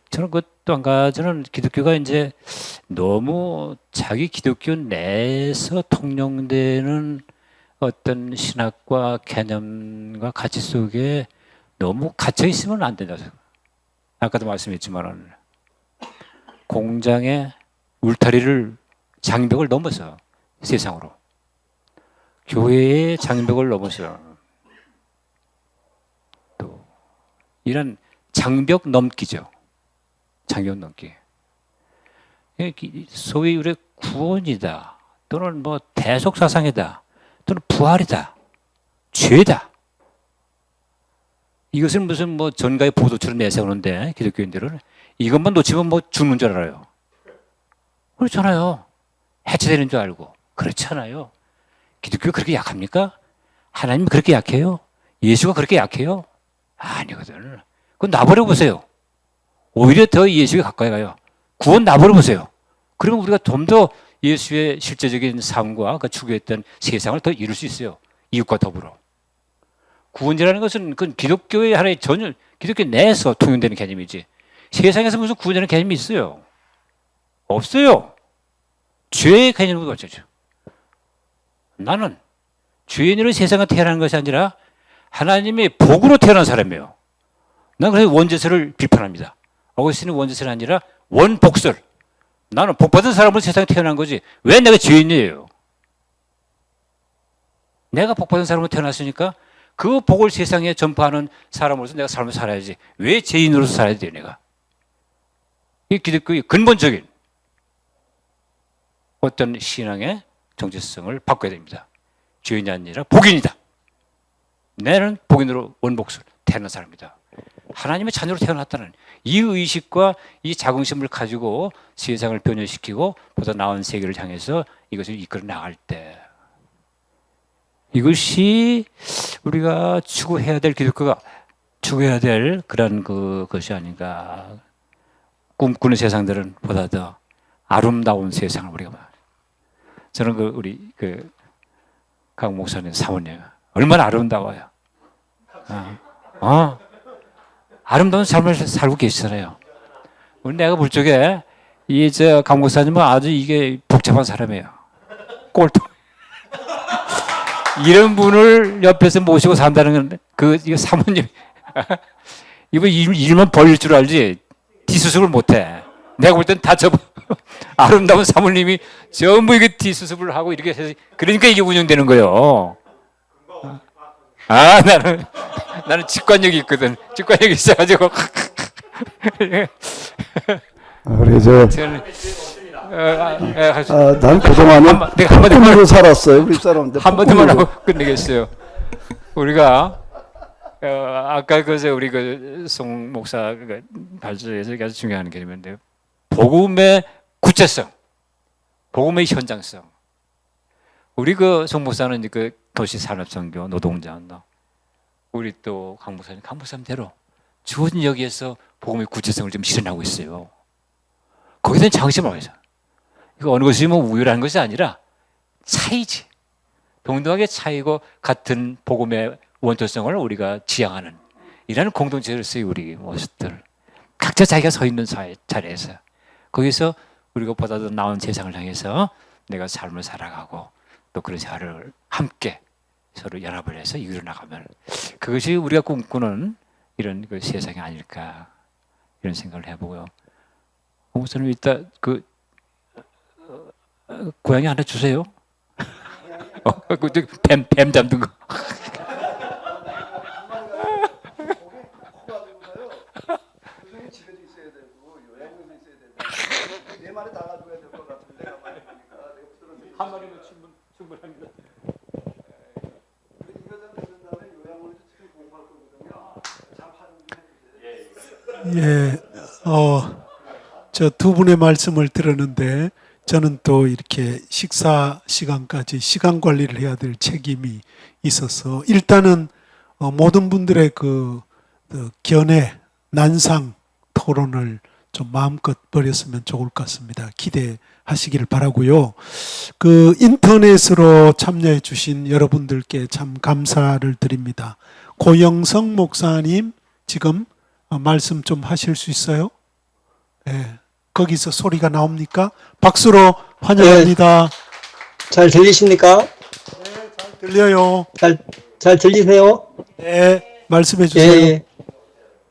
저는 또 한 가지는 기독교가 이제 너무 자기 기독교 내에서 통용되는 어떤 신학과 개념과 가치 속에 너무 갇혀 있으면 안 된다. 아까도 말씀했지만 공장의 울타리를, 장벽을 넘어서 세상으로, 교회의 장벽을 넘어서 또 이런 장벽 넘기죠. 장벽 넘기. 소위 우리 구원이다, 또는 뭐 대속사상이다, 또는 부활이다, 죄다. 이것을 무슨 뭐 전가의 보도처럼 내세우는데, 기독교인들은 이것만 놓치면 뭐 죽는 줄 알아요. 그렇잖아요. 해체되는 줄 알고. 그렇잖아요. 기독교가 그렇게 약합니까? 하나님 그렇게 약해요? 예수가 그렇게 약해요? 아니거든. 그건 놔버려 보세요. 오히려 더 예수에 가까이 가요. 구원 놔버려 보세요. 그러면 우리가 좀 더 예수의 실제적인 삶과 그 추구했던 세상을 더 이룰 수 있어요. 이웃과 더불어. 구원이라는 것은 그건 기독교의 하나의 전혀 기독교 내에서 통용되는 개념이지. 세상에서 무슨 구원이라는 개념이 있어요? 없어요. 죄의 개념으로 맞죠. 나는 죄인으로 세상에 태어난 것이 아니라 하나님의 복으로 태어난 사람이에요. 난 그래서 원죄설을 비판합니다. 어거스틴은 원죄설이 아니라 원복설. 나는 복받은 사람으로 세상에 태어난 거지. 왜 내가 죄인이에요? 내가 복받은 사람으로 태어났으니까 그 복을 세상에 전파하는 사람으로서 내가 삶을 살아야지. 왜 죄인으로서 살아야 돼요, 내가? 이 기독교의 근본적인 어떤 신앙의 정체성을 바꿔야 됩니다. 죄인이 아니라 복인이다. 나는 복인으로 원복설 태어난 사람이다. 하나님의 자녀로 태어났다는 이 의식과 이 자긍심을 가지고 세상을 변화시키고 보다 나은 세계를 향해서 이것을 이끌어 나갈 때 이것이 우리가 추구해야 될 기독교가 추구해야 될 그런 것이 아닌가. 꿈꾸는 세상들은 보다 더 아름다운 세상을 우리가 봐. 저는 우리 강 목사님 사모님 얼마나 아름다워요. 아름다운 삶을 살고 계시잖아요. 내가 볼 적에 강 목사님은 아주 이게 복잡한 사람이에요. 꼴통. 이런 분을 옆에서 모시고 산다는 건 이거 사모님 이거 일만 벌릴 줄 알지 뒤수습을 못해. 내가 볼 땐 다 아름다운 사모님이 전부 이게 뒤수습을 하고 이렇게 해서 그러니까 이게 운영되는 거예요. 나는 직관력이 있거든. 직관력이 있어가지고. 우리 난 그동안에 내가 한마디만 살았어요. 우리 사람들. 한마디만 하고 끝내겠어요. 우리가 아까 우리 송 목사 발주에서 아주 중요한 개념인데 복음의 구체성, 복음의 현장성. 우리 송 목사는 도시 산업선교 노동자한다. 우리 또 강 목사님대로 주어진 여기에서 복음의 구체성을 좀 실현하고 있어요. 거기서는 장심을 하죠. 이거 어느 것이 우유라는 것이 아니라 차이지. 동등하게 차이고 같은 복음의 원초성을 우리가 지향하는 이라는 공동체로서의 우리 모습들. 각자 자기가 서 있는 자리에서 거기서 우리가 보다 더 나은 세상을 향해서 내가 삶을 살아가고 또 그런 생활을 함께 서로 연합을 해서 이끌어 나가면 그것이 우리가 꿈꾸는 이런 세상이 아닐까 이런 생각을 해보고요. 목사님 이따 고양이 하나 주세요. 뱀 잡는 거. 한 마리면 충분합니다. 예, 저 두 분의 말씀을 들었는데 저는 또 이렇게 식사 시간까지 시간 관리를 해야 될 책임이 있어서 일단은 모든 분들의 견해, 난상, 토론을 좀 마음껏 벌였으면 좋을 것 같습니다. 기대하시기를 바라고요. 인터넷으로 참여해 주신 여러분들께 참 감사를 드립니다. 고영성 목사님 지금 말씀 좀 하실 수 있어요? 네. 거기서 소리가 나옵니까? 박수로 환영합니다. 잘 들리십니까? 네, 잘 들려요. 잘 들리세요? 네, 말씀해 주세요.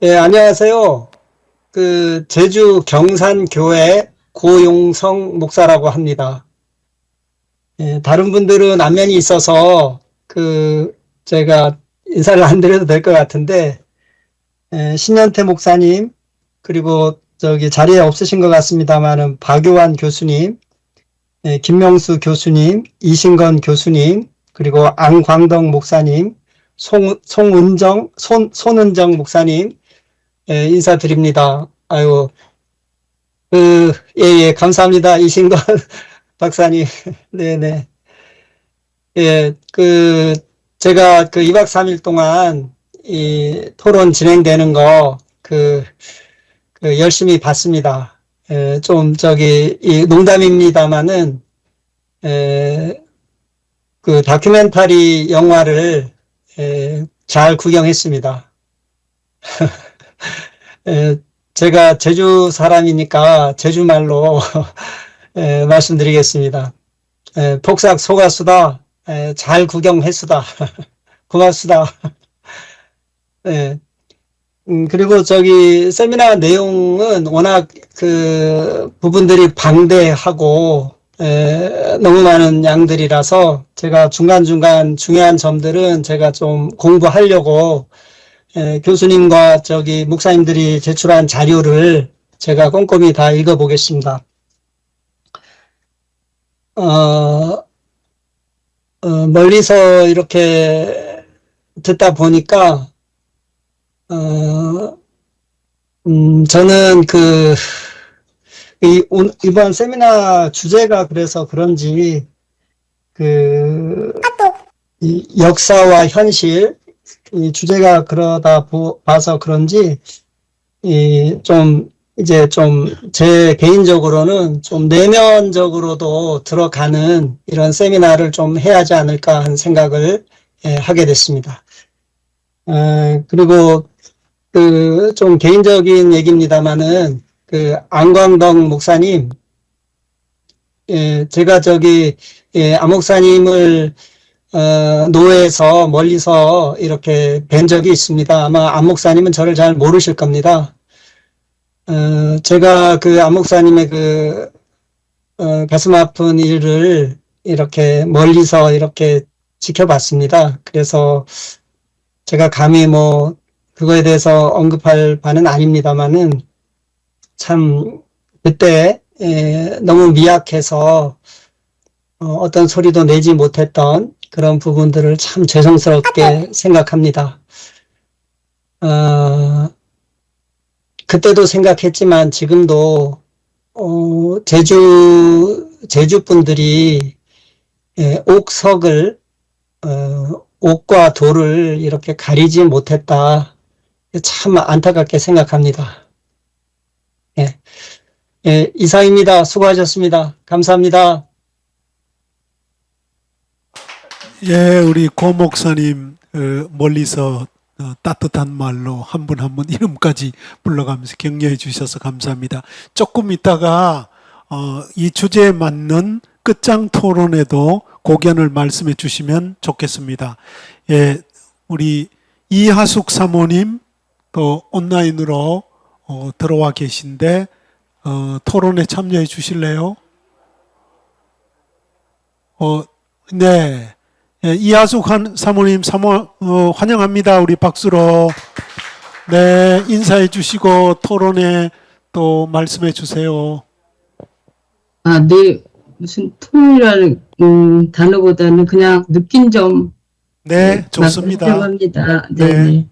예, 안녕하세요. 제주 경산교회 고용성 목사라고 합니다. 예, 다른 분들은 안면이 있어서 제가 인사를 안 드려도 될 것 같은데, 신현태 목사님, 그리고 자리에 없으신 것 같습니다만은 박요한 교수님, 김명수 교수님, 이신건 교수님, 그리고 안광덕 목사님, 손은정 목사님, 인사드립니다. 아유, 감사합니다. 이신건 박사님. 네네. 예, 제가 2박 3일 동안 이 토론 진행되는 거, 열심히 봤습니다. 좀, 농담입니다만은, 그 다큐멘터리 영화를 잘 구경했습니다. 제가 제주 사람이니까 제주말로 말씀드리겠습니다. 폭삭 속았수다. 잘 구경했수다. 고맙수다. 그리고 저기 세미나 내용은 워낙 그 부분들이 방대하고 너무 많은 양들이라서 제가 중간중간 중요한 점들은 제가 좀 공부하려고 교수님과 저기 목사님들이 제출한 자료를 제가 꼼꼼히 다 읽어보겠습니다. 멀리서 이렇게 듣다 보니까 저는 이번 세미나 주제가 그래서 그런지 이 역사와 현실 이 주제가 그러다 봐서 그런지 이제 좀 제 개인적으로는 좀 내면적으로도 들어가는 이런 세미나를 좀 해야 하지 않을까 하는 생각을 하게 됐습니다. 그리고 좀 개인적인 얘기입니다만은 안광덕 목사님, 제가 저기 안 목사님을 노회에서 멀리서 이렇게 뵌 적이 있습니다. 아마 안 목사님은 저를 잘 모르실 겁니다. 제가 안 목사님의 가슴 아픈 일을 이렇게 멀리서 이렇게 지켜봤습니다. 그래서 제가 감히 그거에 대해서 언급할 바는 아닙니다만은 참 그때 너무 미약해서 어떤 소리도 내지 못했던 그런 부분들을 참 죄송스럽게 생각합니다. 그때도 생각했지만 지금도 제주 분들이 옥석을 옥과 돌을 이렇게 가리지 못했다. 참 안타깝게 생각합니다. 이상입니다. 수고하셨습니다. 감사합니다. 예, 우리 고 목사님 멀리서 따뜻한 말로 한 분 한 분 이름까지 불러가면서 격려해 주셔서 감사합니다. 조금 있다가 이 주제에 맞는 끝장 토론에도 고견을 말씀해 주시면 좋겠습니다. 예, 우리 이하숙 사모님 또 온라인으로 들어와 계신데 토론에 참여해 주실래요? 네. 예, 이하숙 사모님 환영합니다. 우리 박수로. 네, 인사해 주시고 토론에 또 말씀해 주세요. 네. 무슨 토론이라는 단어보다는 그냥 느낀 점. 네, 좋습니다. 합니다. 네.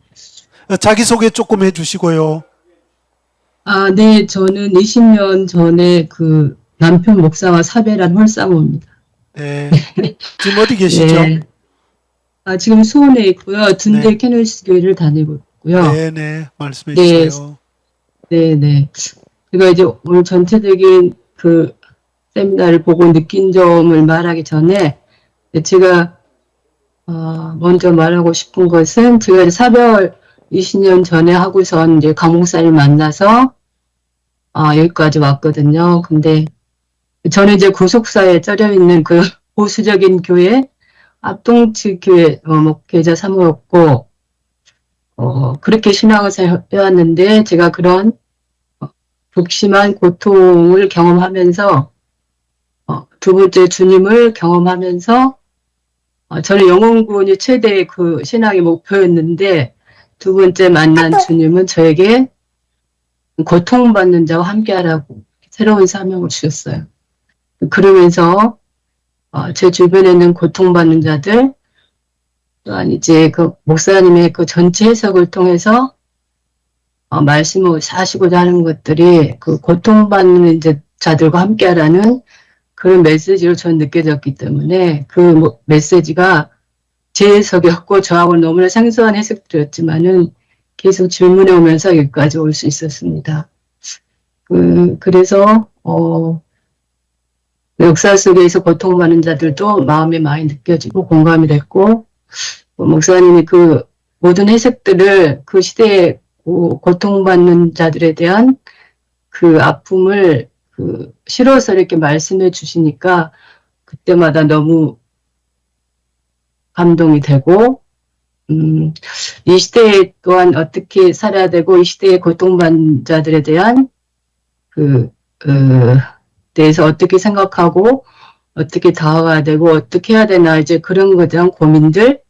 자기소개 조금 해 주시고요. 네. 저는 20년 전에 남편 목사와 사별한 홀사모입니다. 네. 지금 어디 계시죠? 네. 지금 수원에 있고요. 둔대 네. 캐널스 교회를 다니고 있고요. 네, 말씀해 네. 주세요. 네. 그러니까 이제 오늘 전체적인 세미나를 보고 느낀 점을 말하기 전에 제가 먼저 말하고 싶은 것은 제가 사별 20년 전에 하고선 이제 강 목사를 만나서 여기까지 왔거든요. 근데 저는 이제 구속사에 쩔여 있는 보수적인 교회 압동치 교회 목회자 사모였고 그렇게 신앙을 해왔는데 제가 그런 극심한 고통을 경험하면서 두 번째 주님을 경험하면서 저는 영혼구원이 최대의 신앙의 목표였는데 두 번째 만난 주님은 저에게 고통받는 자와 함께하라고 새로운 사명을 주셨어요. 그러면서 제 주변에 있는 고통받는 자들 또한 이제 목사님의 전체 해석을 통해서 말씀을 하시고자 하는 것들이 고통받는 이제 자들과 함께하라는 그런 메시지로 전 느껴졌기 때문에 메시지가 제 해석이었고 저하고는 너무나 생소한 해석들이었지만은 계속 질문해 오면서 여기까지 올 수 있었습니다. 그래서 역사 속에서 고통받는 자들도 마음에 많이 느껴지고 공감이 됐고, 목사님이 그 모든 해석들을 그 시대에 고통받는 자들에 대한 그 아픔을 그 실어서 이렇게 말씀해 주시니까 그때마다 너무 감동이 되고, 이 시대에 또한 어떻게 살아야 되고, 이 시대의 고통받는 자들에 대한 대해서 어떻게 생각하고, 어떻게 다가가야 되고, 어떻게 해야 되나, 이제 그런 것에 대한 고민들,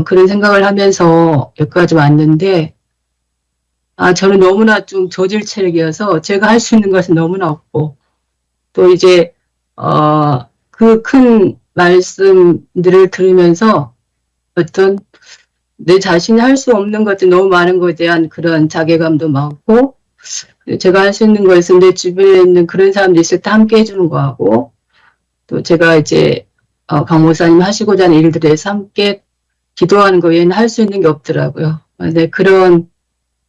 그런 생각을 하면서 여기까지 왔는데, 저는 너무나 좀 저질 체력이어서 제가 할 수 있는 것은 너무나 없고, 또 이제, 그 큰 말씀들을 들으면서 어떤 내 자신이 할 수 없는 것들 너무 많은 것에 대한 그런 자괴감도 많고, 제가 할 수 있는 것은 내 주변에 있는 그런 사람들 있을 때 함께 해주는 거하고, 또 제가 이제, 강 목사님 하시고자 하는 일들에 대해서 함께 기도하는 거 외에는 할 수 있는 게 없더라고요. 네, 그런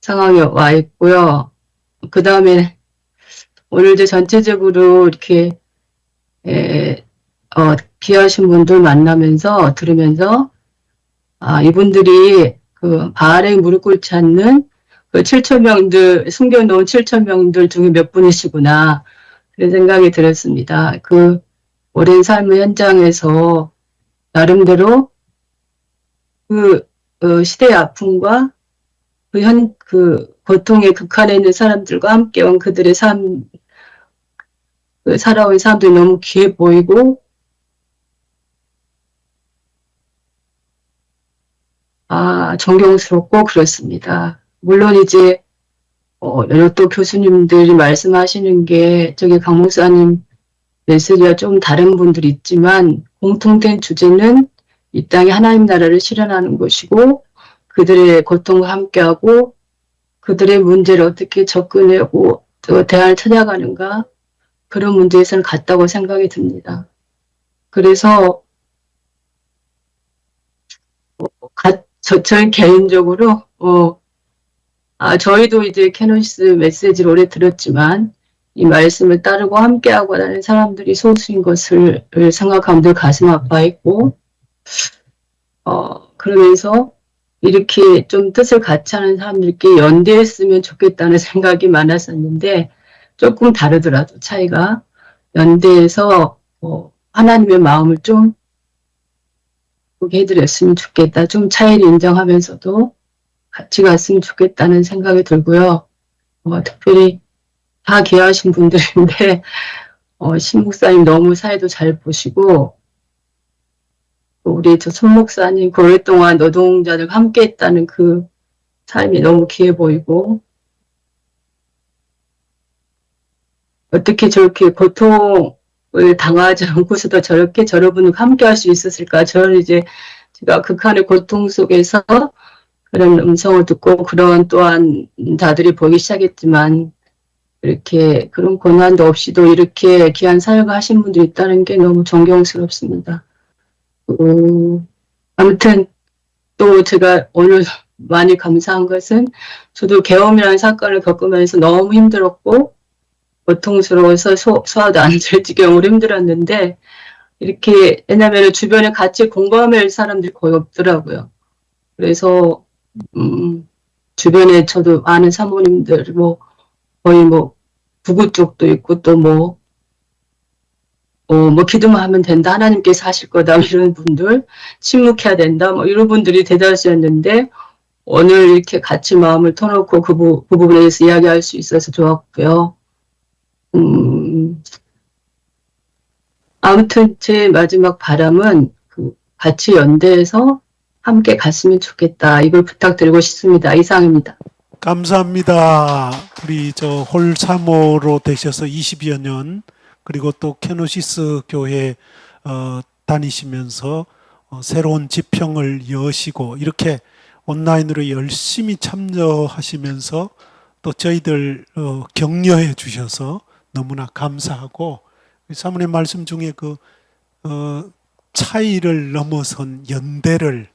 상황에 와 있고요. 그 다음에 오늘도 전체적으로 이렇게, 귀하신 분들 만나면서, 들으면서, 이분들이 그 바알에 무릎 꿇지 않는 그 7,000명들, 숨겨놓은 7,000명들 중에 몇 분이시구나. 그런 생각이 들었습니다. 그 오랜 삶의 현장에서 나름대로 그 시대의 아픔과 그 고통의 극한에 있는 사람들과 함께 온 그들의 삶, 살아온 사람들이 너무 귀해 보이고, 존경스럽고 그렇습니다. 물론 이제, 또 교수님들이 말씀하시는 게, 저기 강 목사님 메시지와 좀 다른 분들이 있지만, 공통된 주제는 이 땅에 하나님 나라를 실현하는 것이고, 그들의 고통과 함께하고, 그들의 문제를 어떻게 접근하고, 또 대안을 찾아가는가, 그런 문제에서는 같다고 생각이 듭니다. 그래서, 저는 개인적으로, 저희도 이제 캐노시스 메시지를 오래 들었지만, 이 말씀을 따르고 함께하고 하는 사람들이 소수인 것을 생각하면 늘 가슴 아파했고, 그러면서 이렇게 좀 뜻을 같이 하는 사람들끼리 연대했으면 좋겠다는 생각이 많았었는데, 조금 다르더라도 차이가 연대해서 하나님의 마음을 좀 보게 해드렸으면 좋겠다. 좀 차이를 인정하면서도 같이 갔으면 좋겠다는 생각이 들고요. 특별히 다 귀하신 분들인데 신 목사님 너무 사회도 잘 보시고, 우리 손 목사님 그 오랫동안 노동자들과 함께 했다는 그 삶이 너무 귀해 보이고, 어떻게 저렇게 고통을 당하지 않고서도 저렇게 여러분과 함께 할 수 있었을까? 저는 이제 제가 극한의 고통 속에서 그런 음성을 듣고 그런 또한 자들이 보기 시작했지만, 이렇게 그런 고난도 없이도 이렇게 귀한 사역을 하신 분들이 있다는 게 너무 존경스럽습니다. 아무튼 또 제가 오늘 많이 감사한 것은, 저도 계엄이라는 사건을 겪으면서 너무 힘들었고 고통스러워서 소화도 안 될 지경으로 힘들었는데, 이렇게 왜냐면 주변에 같이 공감할 사람들이 거의 없더라고요. 그래서 주변에 저도 아는 사모님들 거의 부부 쪽도 있고, 또 기도만 하면 된다, 하나님께서 하실 거다, 이런 분들, 침묵해야 된다, 이런 분들이 대다수였는데, 오늘 이렇게 같이 마음을 터놓고 그 부분에 대해서 이야기할 수 있어서 좋았고요. 아무튼 제 마지막 바람은 같이 연대해서 함께 갔으면 좋겠다, 이걸 부탁드리고 싶습니다. 이상입니다. 감사합니다. 우리 홀 사모로 되셔서 20여 년, 그리고 또 캐노시스 교회 다니시면서 새로운 지평을 여시고, 이렇게 온라인으로 열심히 참여하시면서 또 저희들 격려해 주셔서 너무나 감사하고, 사모님 말씀 중에 차이를 넘어선 연대를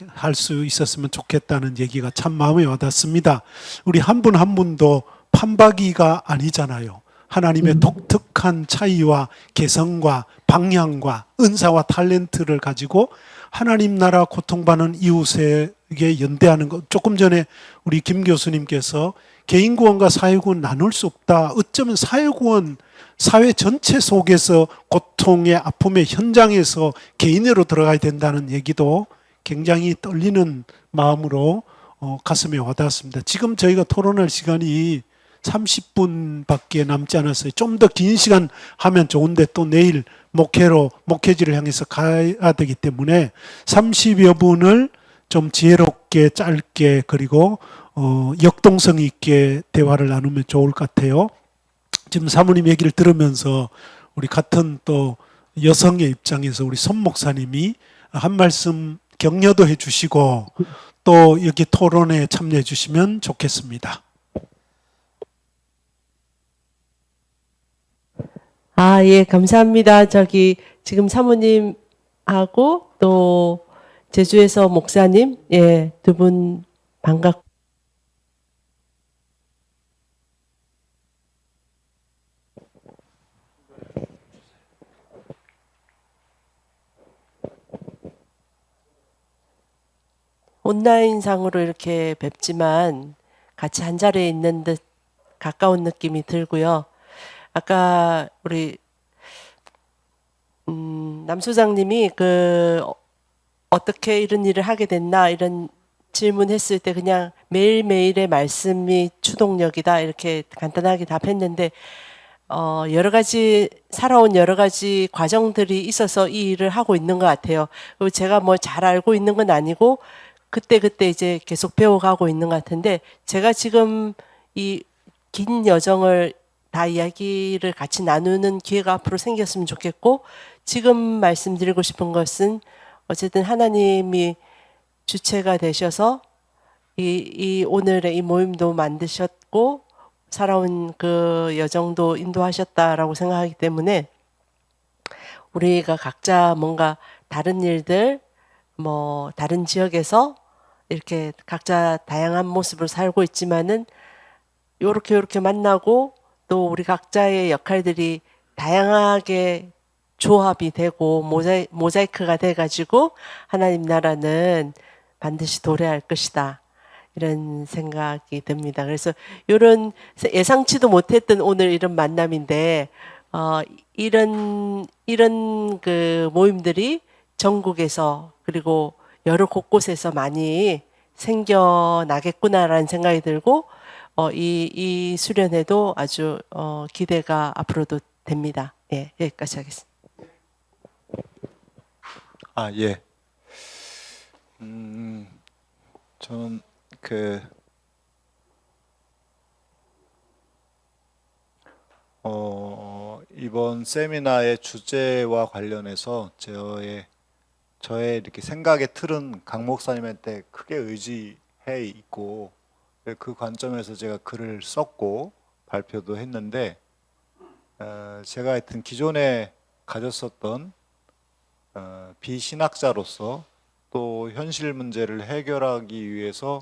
할 수 있었으면 좋겠다는 얘기가 참 마음에 와닿습니다. 우리 한 분 한 분도 판박이가 아니잖아요. 하나님의 독특한 차이와 개성과 방향과 은사와 탤런트를 가지고 하나님 나라 고통받는 이웃에게 연대하는 것. 조금 전에 우리 김 교수님께서 개인 구원과 사회 구원 나눌 수 없다. 어쩌면 사회 구원, 사회 전체 속에서 고통의 아픔의 현장에서 개인으로 들어가야 된다는 얘기도 굉장히 떨리는 마음으로 가슴에 와닿았습니다. 지금 저희가 토론할 시간이 30분밖에 남지 않았어요. 좀 더 긴 시간 하면 좋은데 또 내일 목회지를 향해서 가야 되기 때문에 30여 분을 좀 지혜롭게 짧게 그리고 역동성 있게 대화를 나누면 좋을 것 같아요. 지금 사모님 얘기를 들으면서 우리 같은 또 여성의 입장에서 우리 손 목사님이 한 말씀 격려도 해주시고 또 여기 토론에 참여해 주시면 좋겠습니다. 아, 예, 감사합니다. 지금 사모님하고 또 제주에서 목사님, 예, 두 분 반갑고. 온라인상으로 이렇게 뵙지만 같이 한자리에 있는 듯 가까운 느낌이 들고요. 아까 우리 남 소장님이 어떻게 이런 일을 하게 됐나 이런 질문했을 때 그냥 매일매일의 말씀이 추동력이다 이렇게 간단하게 답했는데 살아온 여러 가지 과정들이 있어서 이 일을 하고 있는 것 같아요. 그리고 제가 뭐 잘 알고 있는 건 아니고 그때 이제 계속 배워가고 있는 것 같은데 제가 지금 이 긴 여정을 다 이야기를 같이 나누는 기회가 앞으로 생겼으면 좋겠고 지금 말씀드리고 싶은 것은 어쨌든 하나님이 주체가 되셔서 이 오늘의 이 모임도 만드셨고 살아온 그 여정도 인도하셨다라고 생각하기 때문에 우리가 각자 뭔가 다른 일들 뭐 다른 지역에서 이렇게 각자 다양한 모습을 살고 있지만은 요렇게 만나고 또 우리 각자의 역할들이 다양하게 조합이 되고 모자이크가 돼가지고 하나님 나라는 반드시 도래할 것이다. 이런 생각이 듭니다. 그래서 이런 예상치도 못했던 오늘 이런 만남인데 이런 그 모임들이 전국에서 그리고 여러 곳곳에서 많이 생겨나겠구나라는 생각이 들고 이 수련회도 아주 기대가 앞으로도 됩니다. 예, 여기까지 하겠습니다. 아, 예. 저는 이번 세미나의 주제와 관련해서 저의 이렇게 생각의 틀은 강 목사님한테 크게 의지해 있고 그 관점에서 제가 글을 썼고 발표도 했는데 제가 하여튼 기존에 가졌었던 비신학자로서 또 현실 문제를 해결하기 위해서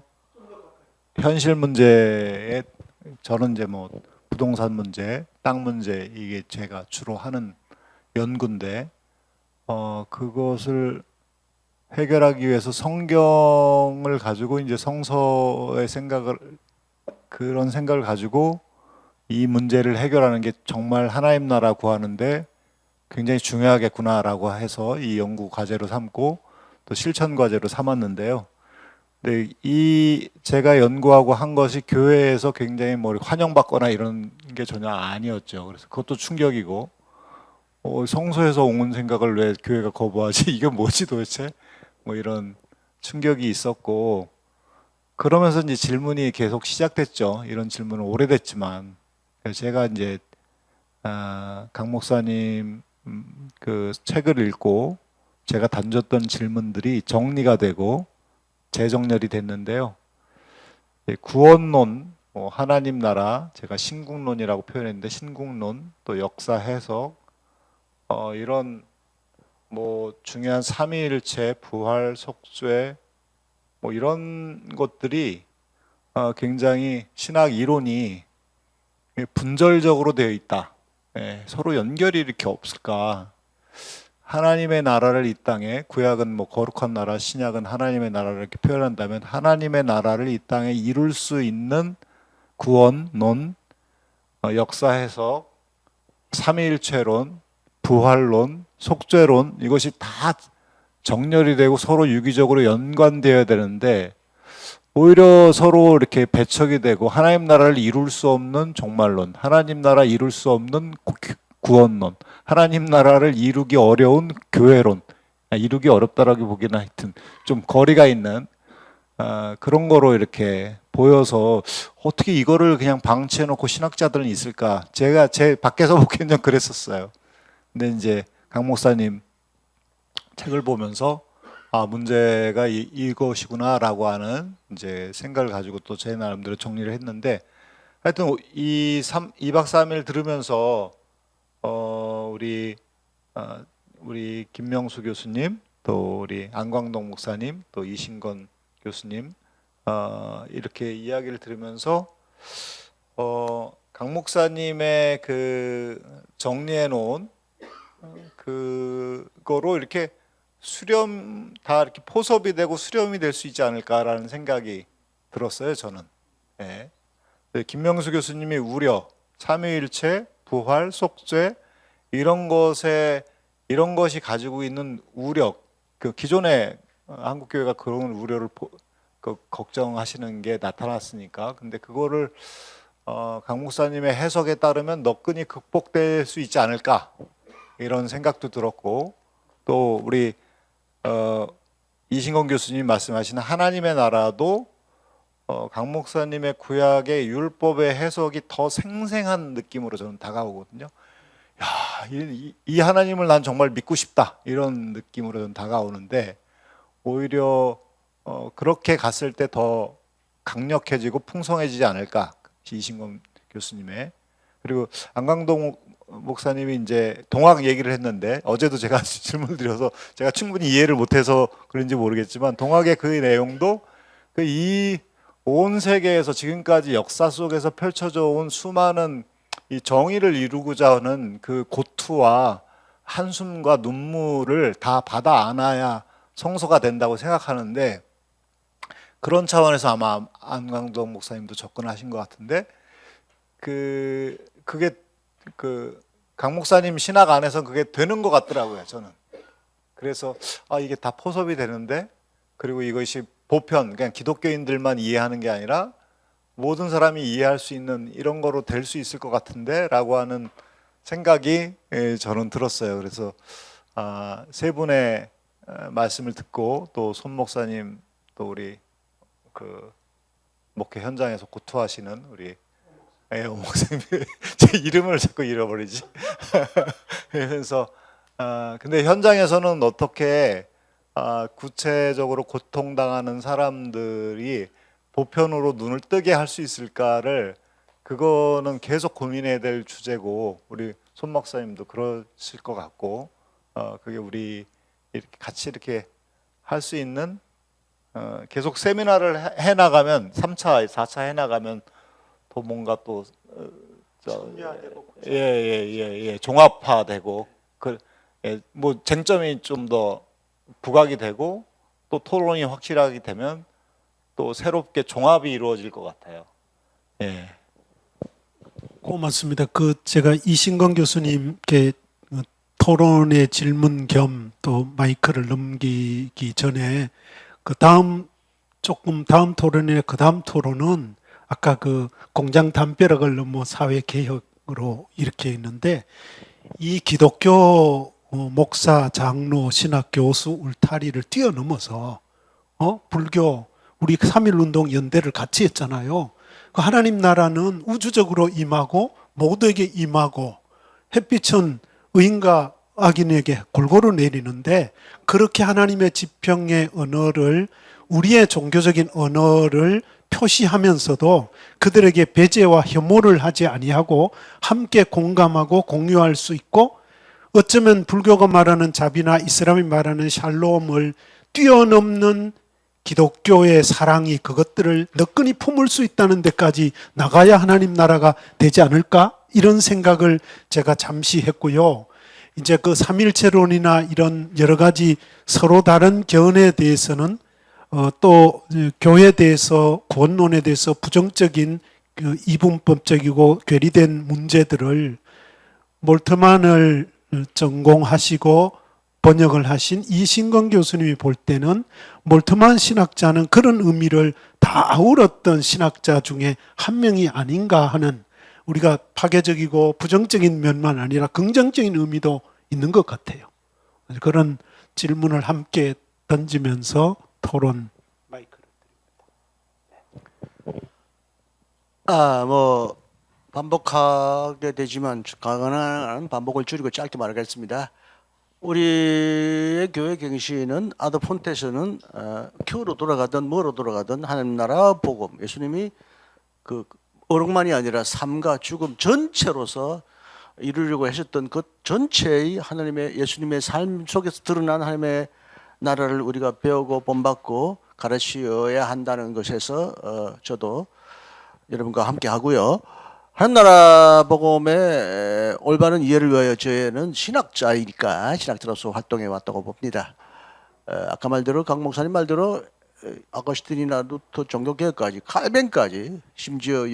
현실 문제에 저는 이제 뭐 부동산 문제, 땅 문제 이게 제가 주로 하는 연구인데 그것을 해결하기 위해서 성경을 가지고 이제 성서의 그런 생각을 가지고 이 문제를 해결하는 게 정말 하나님 나라 구하는데 굉장히 중요하겠구나라고 해서 이 연구 과제로 삼고 또 실천 과제로 삼았는데요. 근데 제가 연구하고 한 것이 교회에서 굉장히 뭐 환영받거나 이런 게 전혀 아니었죠. 그래서 그것도 충격이고 성서에서 온 생각을 왜 교회가 거부하지? 이게 뭐지 도대체? 뭐 이런 충격이 있었고 그러면서 이제 질문이 계속 시작됐죠. 이런 질문은 오래됐지만 제가 이제 강 목사님 그 책을 읽고 제가 던졌던 질문들이 정리가 되고 재정렬이 됐는데요. 구원론, 하나님 나라, 제가 신국론이라고 표현했는데 신국론, 또 역사 해석, 이런 뭐 중요한 삼위일체, 부활, 속죄, 뭐 이런 것들이 굉장히 신학 이론이 분절적으로 되어 있다. 예, 서로 연결이 이렇게 없을까? 하나님의 나라를 이 땅에, 구약은 뭐 거룩한 나라, 신약은 하나님의 나라를 이렇게 표현한다면 하나님의 나라를 이 땅에 이룰 수 있는 구원론, 역사 해석, 삼위일체론, 부활론, 속죄론, 이것이 다 정렬이 되고 서로 유기적으로 연관되어야 되는데 오히려 서로 이렇게 배척이 되고 하나님 나라를 이룰 수 없는 종말론, 하나님 나라 이룰 수 없는 구원론, 하나님 나라를 이루기 어려운 교회론, 이루기 어렵다라고 보기는 하여튼 좀 거리가 있는 그런 거로 이렇게 보여서 어떻게 이거를 그냥 방치해놓고 신학자들은 있을까? 제가 제 밖에서 보기엔 좀 그랬었어요. 근데 이제 강 목사님 책을 보면서 문제가 이것이구나라고 하는 이제 생각을 가지고 또 제 나름대로 정리를 했는데 하여튼 2박 3일 들으면서 우리 김명수 교수님, 또 우리 안광동 목사님, 또 이신건 교수님 이렇게 이야기를 들으면서 강 목사님의 그 정리해 놓은 그거로 이렇게 수렴 다 이렇게 포섭이 되고 수렴이 될 수 있지 않을까라는 생각이 들었어요. 저는. 네. 김명수 교수님이 우려, 삼위일체, 부활, 속죄 이런 것이 가지고 있는 우려, 그 기존의 한국 교회가 그런 우려를 걱정하시는 게 나타났으니까. 근데 그거를 강 목사님의 해석에 따르면 너끈히 극복될 수 있지 않을까 이런 생각도 들었고, 또 우리 이신건 교수님 말씀하시는 하나님의 나라도 강 목사님의 구약의 율법의 해석이 더 생생한 느낌으로 저는 다가오거든요. 야, 이 하나님을 난 정말 믿고 싶다 이런 느낌으로 저는 다가오는데 오히려 그렇게 갔을 때 더 강력해지고 풍성해지지 않을까, 이신건 교수님의. 그리고 안광동 목사님이 이제 동학 얘기를 했는데 어제도 제가 질문을 드려서 제가 충분히 이해를 못해서 그런지 모르겠지만 동학의 그 내용도 이 온 세계에서 지금까지 역사 속에서 펼쳐져 온 수많은 이 정의를 이루고자 하는 그 고투와 한숨과 눈물을 다 받아 안아야 성소가 된다고 생각하는데, 그런 차원에서 아마 안광동 목사님도 접근하신 것 같은데 그게 강 목사님 신학 안에서 그게 되는 것 같더라고요, 저는. 그래서 이게 다 포섭이 되는데, 그리고 이것이 보편 그냥 기독교인들만 이해하는 게 아니라 모든 사람이 이해할 수 있는 이런 거로 될 수 있을 것 같은데라고 하는 생각이 저는 들었어요. 그래서 세 분의 말씀을 듣고 또 손 목사님, 또 우리 그 목회 현장에서 고투하시는 우리 오 목사님 제 이름을 자꾸 잃어버리지. 그래서 근데 현장에서는 어떻게 구체적으로 고통당하는 사람들이 보편으로 눈을 뜨게 할 수 있을까를, 그거는 계속 고민해야 될 주제고, 우리 손 목사님도 그러실 것 같고, 그게 우리 이렇게 같이 이렇게 할 수 있는, 계속 세미나를 해나가면 3차, 4차 해나가면 또 뭔가 또 종합화되고 뭐 쟁점이 좀 더 부각이 되고 또 토론이 확실하게 되면 또 새롭게 종합이 이루어질 것 같아요. 예. 고맙습니다. 제가 이신건 교수님께 토론의 질문 겸 또 마이크를 넘기기 전에 다음 토론이나 그 다음 토론은 아까 공장 담벼락을 넘어 사회 개혁으로 이렇게 있는데, 이 기독교 목사, 장로, 신학 교수 울타리를 뛰어넘어서 불교, 우리 3.1운동 연대를 같이 했잖아요. 하나님 나라는 우주적으로 임하고 모두에게 임하고 햇빛은 의인과 악인에게 골고루 내리는데, 그렇게 하나님의 지평의 언어를, 우리의 종교적인 언어를 표시하면서도 그들에게 배제와 혐오를 하지 아니하고 함께 공감하고 공유할 수 있고, 어쩌면 불교가 말하는 자비나 이슬람이 말하는 샬롬을 뛰어넘는 기독교의 사랑이 그것들을 너끈히 품을 수 있다는 데까지 나가야 하나님 나라가 되지 않을까? 이런 생각을 제가 잠시 했고요. 이제 그 삼일체론이나 이런 여러 가지 서로 다른 견해에 대해서는 또 교회에 대해서 구원론에 대해서 부정적인 그 이분법적이고 괴리된 문제들을 몰트만을 전공하시고 번역을 하신 이신건 교수님이 볼 때는 몰트만 신학자는 그런 의미를 다 아울었던 신학자 중에 한 명이 아닌가 하는, 우리가 파괴적이고 부정적인 면만 아니라 긍정적인 의미도 있는 것 같아요. 그런 질문을 함께 던지면서 토론 마이크를 뭐 반복하게 되지만 가능한 반복을 줄이고 짧게 말하겠습니다. 우리의 교회 경신은 아더 폰테스는 교로 돌아가든 뭐로 돌아가든 하나님 나라 복음, 예수님이 그 어록만이 아니라 삶과 죽음 전체로서 이루려고 하셨던 그 전체의 하나님의 예수님의 삶 속에서 드러난 하나님의 나라를 우리가 배우고 본받고 가르치어야 한다는 것에서 저도 여러분과 함께 하고요. 하나님 복음의 올바른 이해를 위하여 저희는 신학자이니까 신학자로서 활동해 왔다고 봅니다. 아까 말대로 강 목사님 말대로 아거스틴이나 루터 종교개혁까지 칼뱅까지 심지어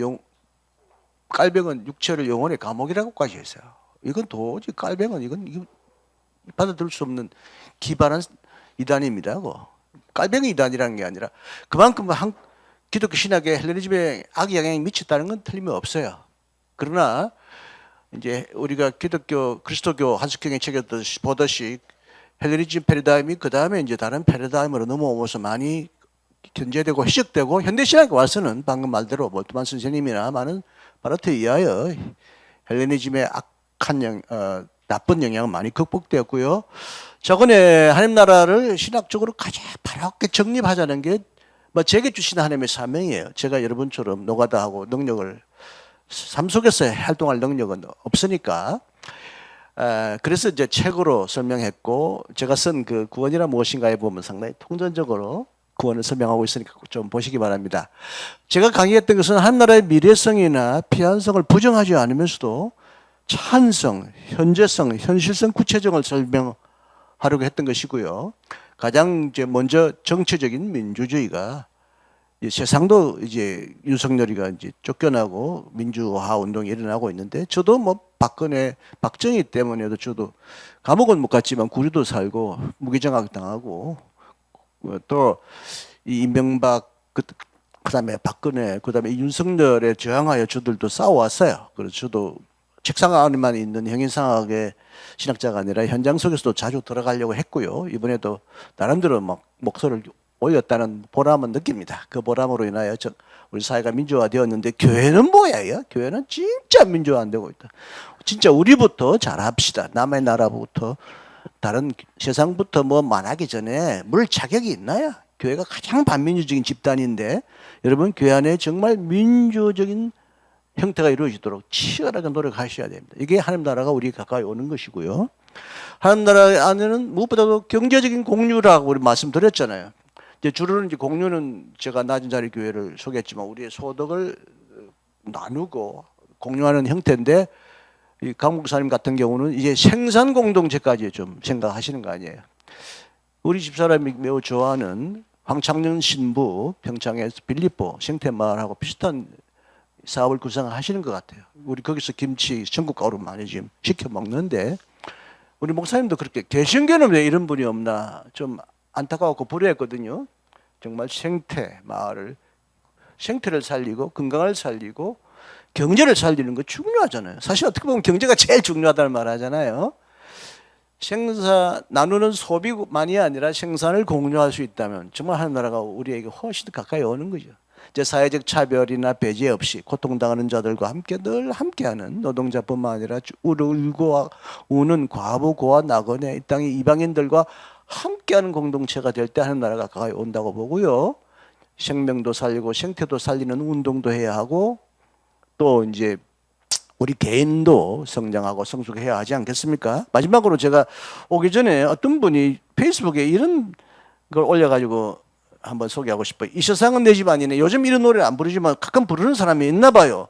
깔뱅은 육체를 영혼의 감옥이라고까지 했어요. 이건 도저히 깔뱅은 이건 받아들일 수 없는 기발한 이단입니다. 깔뱅이 이단이라는 게 아니라 그만큼 기독교 신학의 헬레니즘에 악의 영향이 미쳤다는 건 틀림없어요. 그러나 이제 우리가 기독교 그리스도교 한석경의 책에 보듯이 헬레니즘 패러다임이 그 다음에 이제 다른 패러다임으로 넘어오면서 많이 견제되고 해석되고 현대 신학에 와서는 방금 말대로 몰트만 선생님이나 많은 바르트에 의하여 헬레니즘의 악한 나쁜 영향은 많이 극복되었고요. 저번에 하나님 나라를 신학적으로 가장 바르게 정립하자는 게 뭐 제게 주신 하나님의 사명이에요. 제가 여러분처럼 노가다하고 능력을 삶 속에서 활동할 능력은 없으니까 그래서 이제 책으로 설명했고 제가 쓴 그 구원이란 무엇인가에 보면 상당히 통전적으로 구원을 설명하고 있으니까 좀 보시기 바랍니다. 제가 강의했던 것은 한 나라의 미래성이나 피한성을 부정하지 않으면서도 찬성, 현재성, 현실성, 구체적을 설명하려고 했던 것이고요. 가장 이제 먼저 정치적인 민주주의가 세상도 이제 윤석열이가 이제 쫓겨나고 민주화 운동이 일어나고 있는데 저도 뭐 박정희 때문에도 저도 감옥은 못 갔지만 구류도 살고 무기징역 당하고 또 이 이명박 그다음에 박근혜 그다음에 윤석열에 저항하여 저들도 싸워왔어요. 그래서 저도 책상 안에만 있는 형인상학의 신학자가 아니라 현장 속에서도 자주 들어가려고 했고요. 이번에도 나름대로 막 목소리를 올렸다는 보람은 느낍니다. 그 보람으로 인하여 우리 사회가 민주화되었는데 교회는 뭐야? 교회는 진짜 민주화 안 되고 있다. 진짜 우리부터 잘합시다. 남의 나라부터 다른 세상부터 뭐 만하기 전에 물 자격이 있나요? 교회가 가장 반민주적인 집단인데 여러분 교회 안에 정말 민주적인 형태가 이루어지도록 치열하게 노력하셔야 됩니다. 이게 하나님 나라가 우리 가까이 오는 것이고요. 하나님 나라 안에는 무엇보다도 경제적인 공유라고 우리 말씀드렸잖아요. 이제 주로는 이제 공유는 제가 낮은 자리 교회를 소개했지만 우리의 소득을 나누고 공유하는 형태인데 이 강 목사님 같은 경우는 이제 생산 공동체까지 좀 생각하시는 거 아니에요. 우리 집사람이 매우 좋아하는 황창년 신부 평창에서 빌립보 생태마을하고 비슷한 사업을 구상하시는 것 같아요. 우리 거기서 김치 전국 가루 많이 지금 시켜 먹는데 우리 목사님도 그렇게 개신교는 왜 이런 분이 없나 좀 안타까웠고 불효했거든요. 정말 생태를 살리고 건강을 살리고 경제를 살리는 거 중요하잖아요. 사실 어떻게 보면 경제가 제일 중요하다는 말 하잖아요. 나누는 소비만이 아니라 생산을 공유할 수 있다면 정말 하나님 나라가 우리에게 훨씬 더 가까이 오는 거죠. 이제 사회적 차별이나 배제 없이 고통당하는 자들과 함께 늘 함께하는 노동자뿐만 아니라 울고 우는 과부 고아 나그네 이 땅의 이방인들과 함께하는 공동체가 될 때 하나님 나라가 가까이 온다고 보고요. 생명도 살리고 생태도 살리는 운동도 해야 하고 또 이제 우리 개인도 성장하고 성숙해야 하지 않겠습니까? 마지막으로 제가 오기 전에 어떤 분이 페이스북에 이런 걸 올려가지고 한번 소개하고 싶어요. 이 세상은 내 집 아니네. 요즘 이런 노래를 안 부르지만 가끔 부르는 사람이 있나 봐요.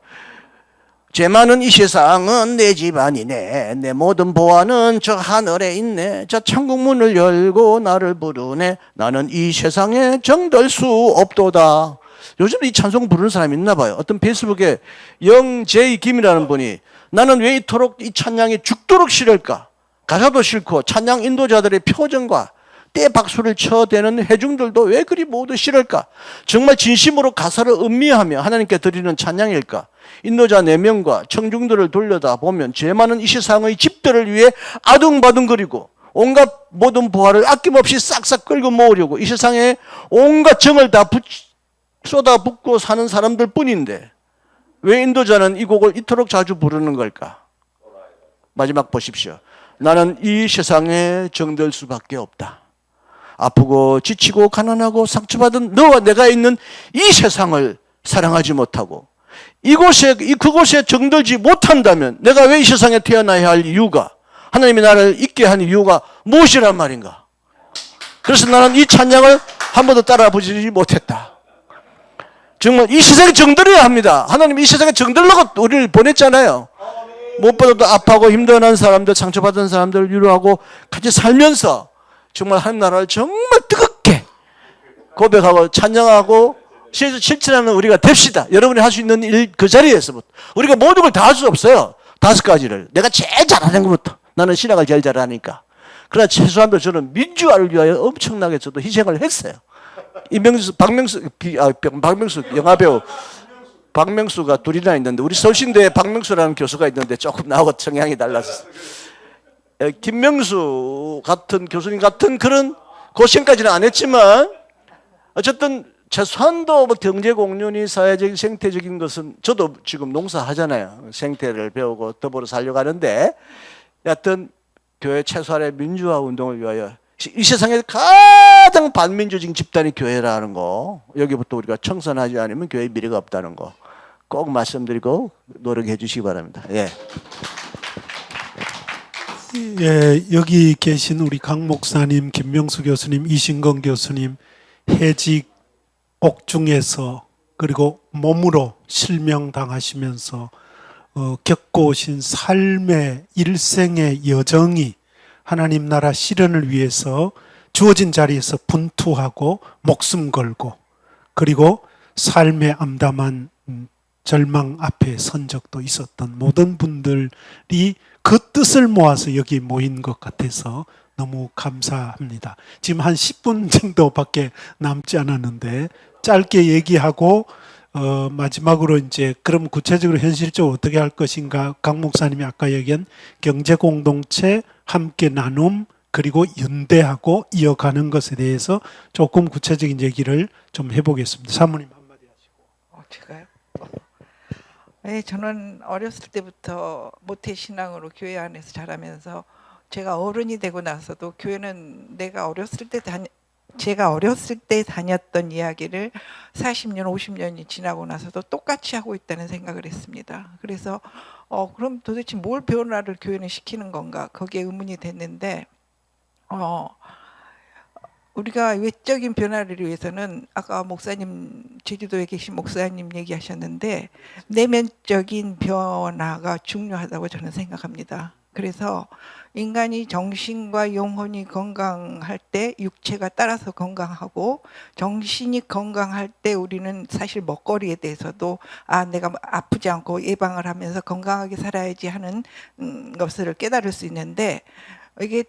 죄 많은 이 세상은 내 집 아니네. 내 모든 보안은 저 하늘에 있네. 저 천국 문을 열고 나를 부르네. 나는 이 세상에 정들 수 없도다. 요즘 이 찬송 부르는 사람이 있나 봐요. 어떤 페이스북에 영제이 김이라는 분이 나는 왜 이토록 이 찬양이 죽도록 싫을까? 가사도 싫고 찬양 인도자들의 표정과 때 박수를 쳐대는 회중들도 왜 그리 모두 싫을까? 정말 진심으로 가사를 음미하며 하나님께 드리는 찬양일까? 인도자 4명과 청중들을 돌려다 보면 죄 많은 이 세상의 집들을 위해 아둥바둥거리고 온갖 모든 보화를 아낌없이 싹싹 끌고 모으려고 이 세상에 온갖 정을 다 쏟아붓고 사는 사람들 뿐인데 왜 인도자는 이 곡을 이토록 자주 부르는 걸까? 마지막 보십시오. 나는 이 세상에 정들 수밖에 없다. 아프고 지치고 가난하고 상처받은 너와 내가 있는 이 세상을 사랑하지 못하고 그곳에 정들지 못한다면 내가 왜 이 세상에 태어나야 할 이유가, 하나님이 나를 있게 한 이유가 무엇이란 말인가? 그래서 나는 이 찬양을 한 번도 따라보지 못했다. 정말 이 세상에 정들어야 합니다. 하나님이 이 세상에 정들려고 우리를 보냈잖아요. 무엇보다도 아파하고 힘든 사람들, 상처받은 사람들을 위로하고 같이 살면서 정말 하나님 나라를 정말 뜨겁게 고백하고 찬양하고 실천하는 우리가 됩시다. 여러분이 할 수 있는 일 그 자리에서부터. 우리가 모든 걸 다 할 수 없어요. 5가지를. 내가 제일 잘하는 것부터. 나는 신학을 제일 잘하니까. 그러나 최소한도 저는 민주화를 위하여 엄청나게 저도 희생을 했어요. 박명수 영화배우 박명수가 둘이나 있는데 우리 서울신대에 박명수라는 교수가 있는데 조금 나하고 성향이 달라서 김명수 같은 교수님 같은 그런 고생까지는 안 했지만 어쨌든 최소한도 뭐 경제 공론이 사회적인 생태적인 것은 저도 지금 농사하잖아요. 생태를 배우고 더불어 살려고 하는데 여하튼 교회 최소한의 민주화 운동을 위하여 이 세상에 가장 반민주적인 집단이 교회라는 거, 여기부터 우리가 청산하지 않으면 교회의 미래가 없다는 거 꼭 말씀드리고 노력해 주시기 바랍니다. 예. 예, 여기 계신 우리 강 목사님, 김명수 교수님, 이신건 교수님 해직 옥중에서 그리고 몸으로 실명당하시면서 겪고 오신 삶의 일생의 여정이 하나님 나라 실현을 위해서 주어진 자리에서 분투하고 목숨 걸고 그리고 삶의 암담한 절망 앞에 선 적도 있었던 모든 분들이 그 뜻을 모아서 여기 모인 것 같아서 너무 감사합니다. 지금 한 10분 정도밖에 남지 않았는데 짧게 얘기하고 마지막으로 이제 그럼 구체적으로 현실적으로 어떻게 할 것인가, 강 목사님이 아까 얘기한 경제 공동체 함께 나눔 그리고 연대하고 이어가는 것에 대해서 조금 구체적인 얘기를 좀 해보겠습니다. 사모님 한마디 하시고. 제가요? 네, 저는 어렸을 때부터 모태 신앙으로 교회 안에서 자라면서 제가 어른이 되고 나서도 교회는 제가 어렸을 때 다녔던 이야기를 40년, 50년이 지나고 나서도 똑같이 하고 있다는 생각을 했습니다. 그래서 그럼 도대체 뭘 변화를 교회는 시키는 건가? 거기에 의문이 됐는데 우리가 외적인 변화를 위해서는 아까 목사님, 제주도에 계신 목사님 얘기하셨는데 내면적인 변화가 중요하다고 저는 생각합니다. 그래서 인간이 정신과 영혼이 건강할 때 육체가 따라서 건강하고 정신이 건강할 때 우리는 사실 먹거리에 대해서도 내가 아프지 않고 예방을 하면서 건강하게 살아야지 하는 것을 깨달을 수 있는데 이게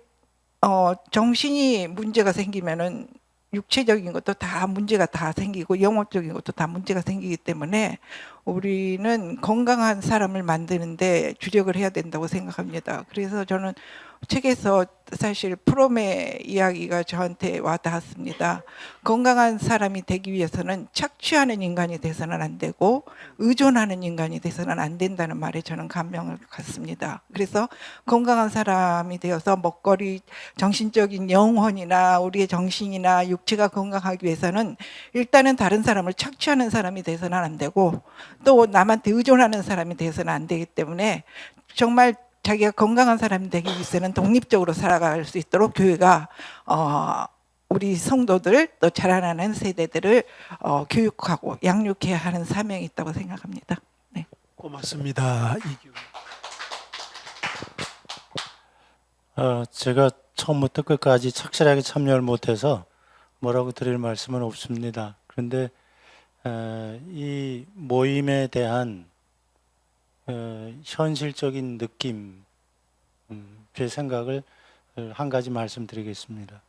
정신이 문제가 생기면은 육체적인 것도 다 문제가 다 생기고 영혼적인 것도 다 문제가 생기기 때문에 우리는 건강한 사람을 만드는데 주력을 해야 된다고 생각합니다. 그래서 저는 책에서 사실 프롬의 이야기가 저한테 와닿았습니다. 건강한 사람이 되기 위해서는 착취하는 인간이 돼서는 안 되고 의존하는 인간이 돼서는 안 된다는 말에 저는 감명을 갖습니다. 그래서 건강한 사람이 되어서 먹거리, 정신적인 영혼이나 우리의 정신이나 육체가 건강하기 위해서는 일단은 다른 사람을 착취하는 사람이 돼서는 안 되고 또 남한테 의존하는 사람이 돼서는 안 되기 때문에 정말 자기가 건강한 사람이 되기 위해서는 독립적으로 살아갈 수 있도록 교회가 우리 성도들 또 자라나는 세대들을 교육하고 양육해야 하는 사명이 있다고 생각합니다. 네. 고맙습니다. 이규. 제가 처음부터 끝까지 착실하게 참여를 못해서 뭐라고 드릴 말씀은 없습니다. 그런데 이 모임에 대한 현실적인 느낌, 제 생각을 한 가지 말씀드리겠습니다.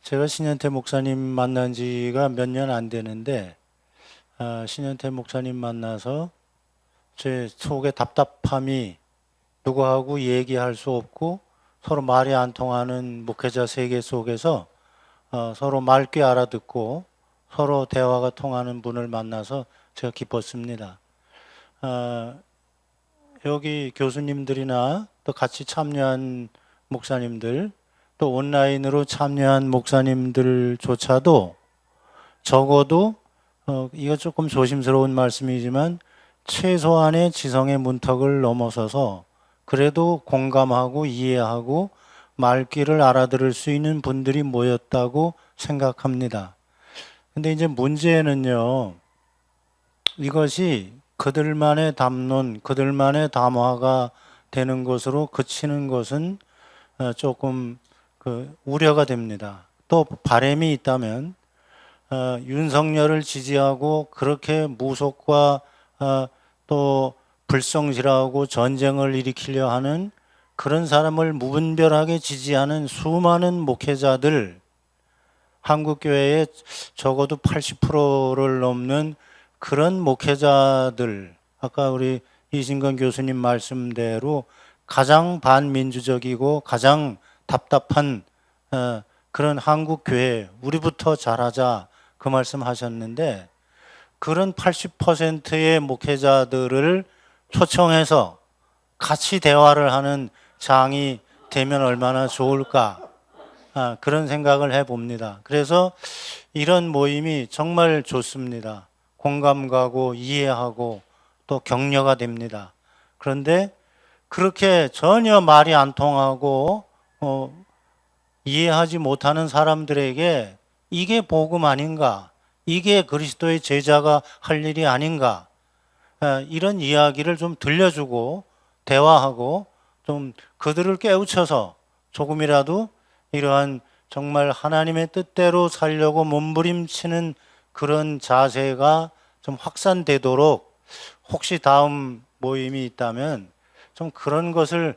제가 신현태 목사님 만난 지가 몇 년 안 되는데 신현태 목사님 만나서 제 속의 답답함이 누구하고 얘기할 수 없고 서로 말이 안 통하는 목회자 세계 속에서 서로 맑게 알아듣고 서로 대화가 통하는 분을 만나서 제가 기뻤습니다. 여기 교수님들이나 또 같이 참여한 목사님들, 또 온라인으로 참여한 목사님들조차도 적어도 이거 조금 조심스러운 말씀이지만 최소한의 지성의 문턱을 넘어서서 그래도 공감하고 이해하고 말귀를 알아들을 수 있는 분들이 모였다고 생각합니다. 근데 이제 문제는요, 이것이 그들만의 담론, 그들만의 담화가 되는 것으로 그치는 것은 조금 우려가 됩니다. 또 바람이 있다면 윤석열을 지지하고 그렇게 무속과 또 불성실하고 전쟁을 일으키려 하는 그런 사람을 무분별하게 지지하는 수많은 목회자들, 한국교회의 적어도 80%를 넘는 그런 목회자들, 아까 우리 이신건 교수님 말씀대로 가장 반민주적이고 가장 답답한 그런 한국교회, 우리부터 잘하자 그 말씀 하셨는데, 그런 80%의 목회자들을 초청해서 같이 대화를 하는 장이 되면 얼마나 좋을까, 그런 생각을 해봅니다. 그래서 이런 모임이 정말 좋습니다. 공감 가고 이해하고 또 격려가 됩니다. 그런데 그렇게 전혀 말이 안 통하고 이해하지 못하는 사람들에게 이게 복음 아닌가, 이게 그리스도의 제자가 할 일이 아닌가, 이런 이야기를 좀 들려주고 대화하고 좀 그들을 깨우쳐서 조금이라도 이러한 정말 하나님의 뜻대로 살려고 몸부림치는 그런 자세가 좀 확산되도록, 혹시 다음 모임이 있다면 좀 그런 것을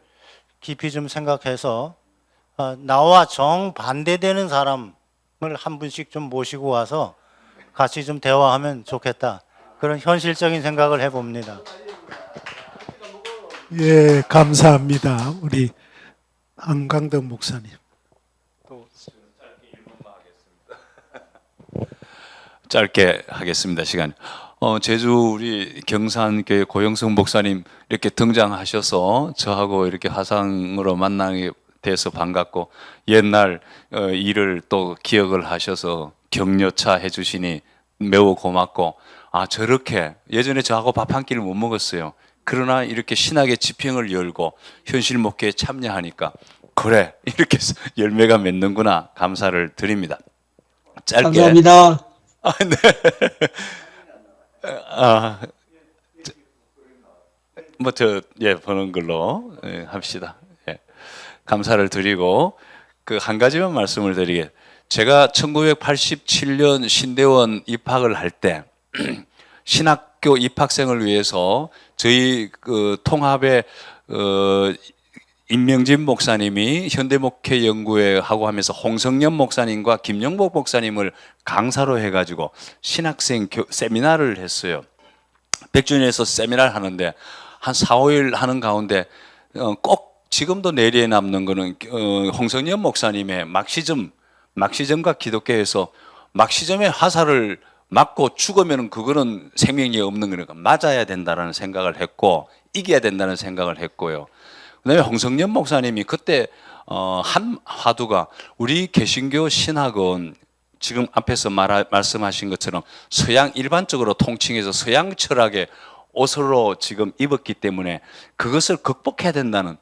깊이 좀 생각해서 나와 정반대되는 사람을 한 분씩 좀 모시고 와서 같이 좀 대화하면 좋겠다, 그런 현실적인 생각을 해봅니다. 예, 감사합니다. 우리 안강덕 목사님. 짧게 하겠습니다. 시간. 제주 우리 경산교회 고영성 목사님 이렇게 등장하셔서 저하고 이렇게 화상으로 만나게 돼서 반갑고, 옛날 일을 또 기억을 하셔서 격려차 해주시니 매우 고맙고, 저렇게 예전에 저하고 밥 한 끼를 못 먹었어요. 그러나 이렇게 신학의 지평을 열고 현실 목회에 참여하니까 그래, 이렇게 열매가 맺는구나, 감사를 드립니다. 짧게. 감사합니다. 네. 보는 걸로 합시다. 예. 감사를 드리고, 한 가지만 말씀을 드리게. 제가 1987년 신대원 입학을 할 때 신학교 입학생을 위해서 저희 통합의 임명진 목사님이 현대목회연구회 하고 하면서 홍성년 목사님과 김영복 목사님을 강사로 해가지고 신학생 세미나를 했어요. 백준에서 세미나를 하는데 한 4, 5일 하는 가운데 꼭 지금도 뇌리에 남는 거는 홍성년 목사님의 막시즘과 기독교에서 막시즘의 화살을 맞고 죽으면 그거는 생명이 없는 거니까 맞아야 된다는 생각을 했고, 이겨야 된다는 생각을 했고요. 그다음에 홍성년 목사님이 그때 한 화두가, 우리 개신교 신학은 지금 앞에서 말씀하신 것처럼 서양, 일반적으로 통칭해서 서양 철학의 옷으로 지금 입었기 때문에 그것을 극복해야 된다는,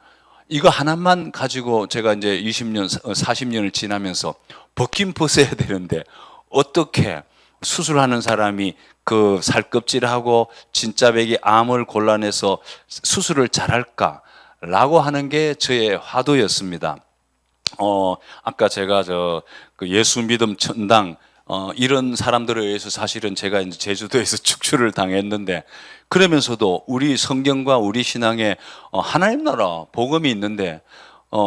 이거 하나만 가지고 제가 이제 20년, 40년을 지나면서 벗긴 벗어야 되는데 어떻게 수술하는 사람이 그 살껍질하고 진짜 배기 암을 골라내서 수술을 잘할까라고 하는 게 저의 화두였습니다. 아까 제가 그 예수 믿음 천당 이런 사람들에 의해서 사실은 제가 이제 제주도에서 축출을 당했는데, 그러면서도 우리 성경과 우리 신앙에 하나님 나라 복음이 있는데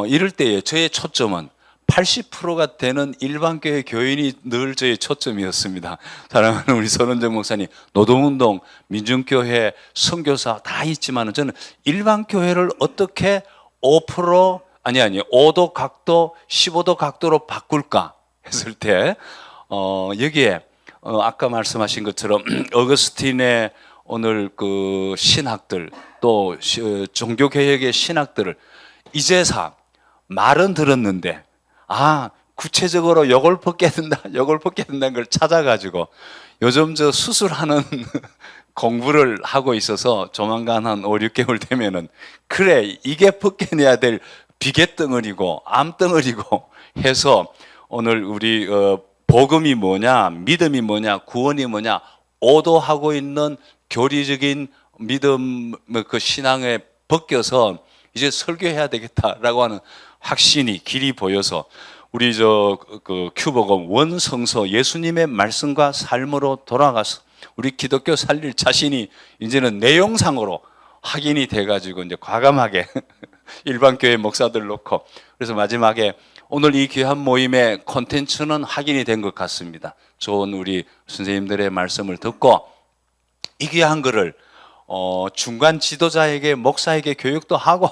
이럴 때에 저의 초점은 80%가 되는 일반교회 교인이 늘 저의 초점이었습니다. 사랑하는 우리 선원정 목사님, 노동운동, 민중교회, 선교사 다 있지만 저는 일반교회를 어떻게 5도 각도, 15도 각도로 바꿀까 했을 때 여기에 아까 말씀하신 것처럼 어거스틴의 오늘 그 신학들, 또 종교개혁의 신학들을 이제사 말은 들었는데 구체적으로 요걸 벗겨야 된다는 걸 찾아가지고 요즘 저 수술하는 공부를 하고 있어서 조만간 한 5, 6개월 되면은 그래 이게 벗겨내야 될 비계덩어리고 암덩어리고 해서 오늘 우리 복음이 뭐냐, 믿음이 뭐냐, 구원이 뭐냐 오도하고 있는 교리적인 믿음 그 신앙에 벗겨서 이제 설교해야 되겠다라고 하는 확신이 길이 보여서 우리 그 큐복음 원성서 예수님의 말씀과 삶으로 돌아가서 우리 기독교 살릴 자신이 이제는 내용상으로 확인이 돼가지고 이제 과감하게 일반 교회 목사들 놓고, 그래서 마지막에 오늘 이 귀한 모임의 콘텐츠는 확인이 된 것 같습니다. 좋은 우리 선생님들의 말씀을 듣고 이 귀한 거를 중간 지도자에게 목사에게 교육도 하고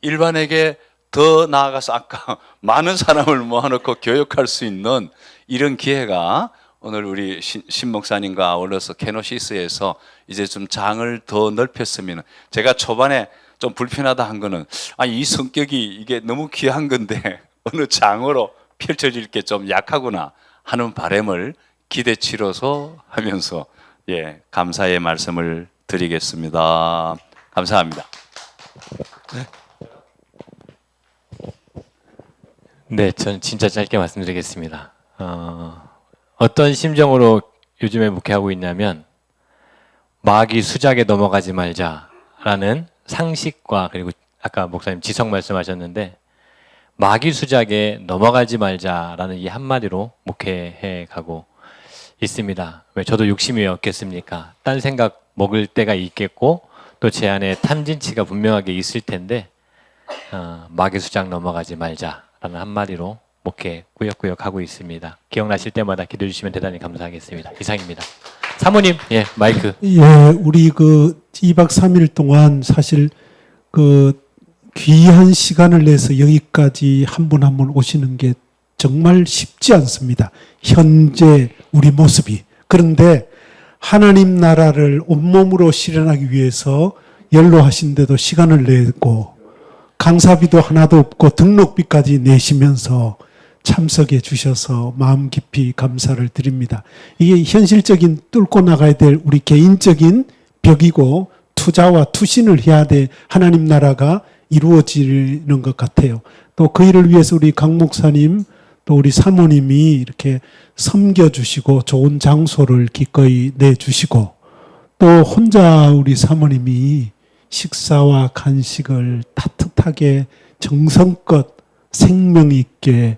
일반에게 더 나아가서 아까 많은 사람을 모아놓고 교육할 수 있는 이런 기회가 오늘 우리 신 목사님과 아울러서 케노시스에서 이제 좀 장을 더 넓혔으면, 제가 초반에 좀 불편하다 한 거는 이 성격이 이게 너무 귀한 건데 어느 장으로 펼쳐질 게 좀 약하구나 하는 바람을 기대치로서 하면서 감사의 말씀을 드리겠습니다. 감사합니다. 네, 전 진짜 짧게 말씀드리겠습니다. 어떤 심정으로 요즘에 목회하고 있냐면 마귀 수작에 넘어가지 말자라는 상식과, 그리고 아까 목사님 지성 말씀하셨는데 마귀 수작에 넘어가지 말자라는 이 한마디로 목회해 가고 있습니다. 왜 저도 욕심이 왜 없겠습니까? 딴 생각 먹을 때가 있겠고 또 제 안에 탐진치가 분명하게 있을 텐데 마귀 수작 넘어가지 말자라는 한마디로 목회 꾸역꾸역 하고 있습니다. 기억나실 때마다 기도해 주시면 대단히 감사하겠습니다. 이상입니다. 사모님, 마이크. 우리 그 2박 3일 동안 사실 그 귀한 시간을 내서 여기까지 한 분 한 분 오시는 게 정말 쉽지 않습니다. 현재 우리 모습이. 그런데 하나님 나라를 온몸으로 실현하기 위해서 연로하신데도 시간을 내고 강사비도 하나도 없고 등록비까지 내시면서 참석해 주셔서 마음 깊이 감사를 드립니다. 이게 현실적인 뚫고 나가야 될 우리 개인적인 벽이고 투자와 투신을 해야 될 하나님 나라가 이루어지는 것 같아요. 또 그 일을 위해서 우리 강 목사님 또 우리 사모님이 이렇게 섬겨주시고 좋은 장소를 기꺼이 내주시고 또 혼자 우리 사모님이 식사와 간식을 따뜻하게 정성껏 생명 있게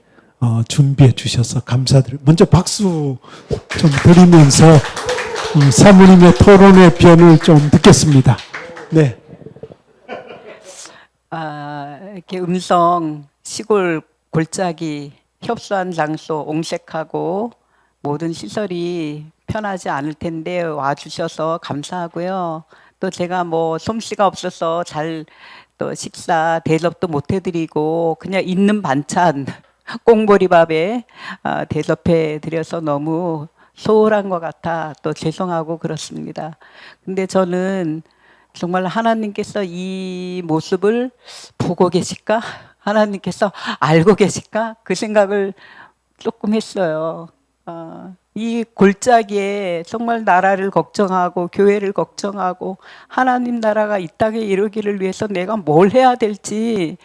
준비해 주셔서 감사드립니다. 먼저 박수 좀 드리면서 사모님의 토론의 변을 좀 듣겠습니다. 네. 이렇게 음성 시골 골짜기 협소한 장소 옹색하고 모든 시설이 편하지 않을 텐데 와주셔서 감사하고요. 또 제가 뭐 솜씨가 없어서 잘 또 식사 대접도 못 해드리고 그냥 있는 반찬 꽁보리밥에 대접해 드려서 너무 소홀한 것 같아 또 죄송하고 그렇습니다. 근데 저는 정말 하나님께서 이 모습을 보고 계실까? 하나님께서 알고 계실까? 그 생각을 조금 했어요. 이 골짜기에 정말 나라를 걱정하고 교회를 걱정하고 하나님 나라가 이 땅에 이루기를 위해서 내가 뭘 해야 될지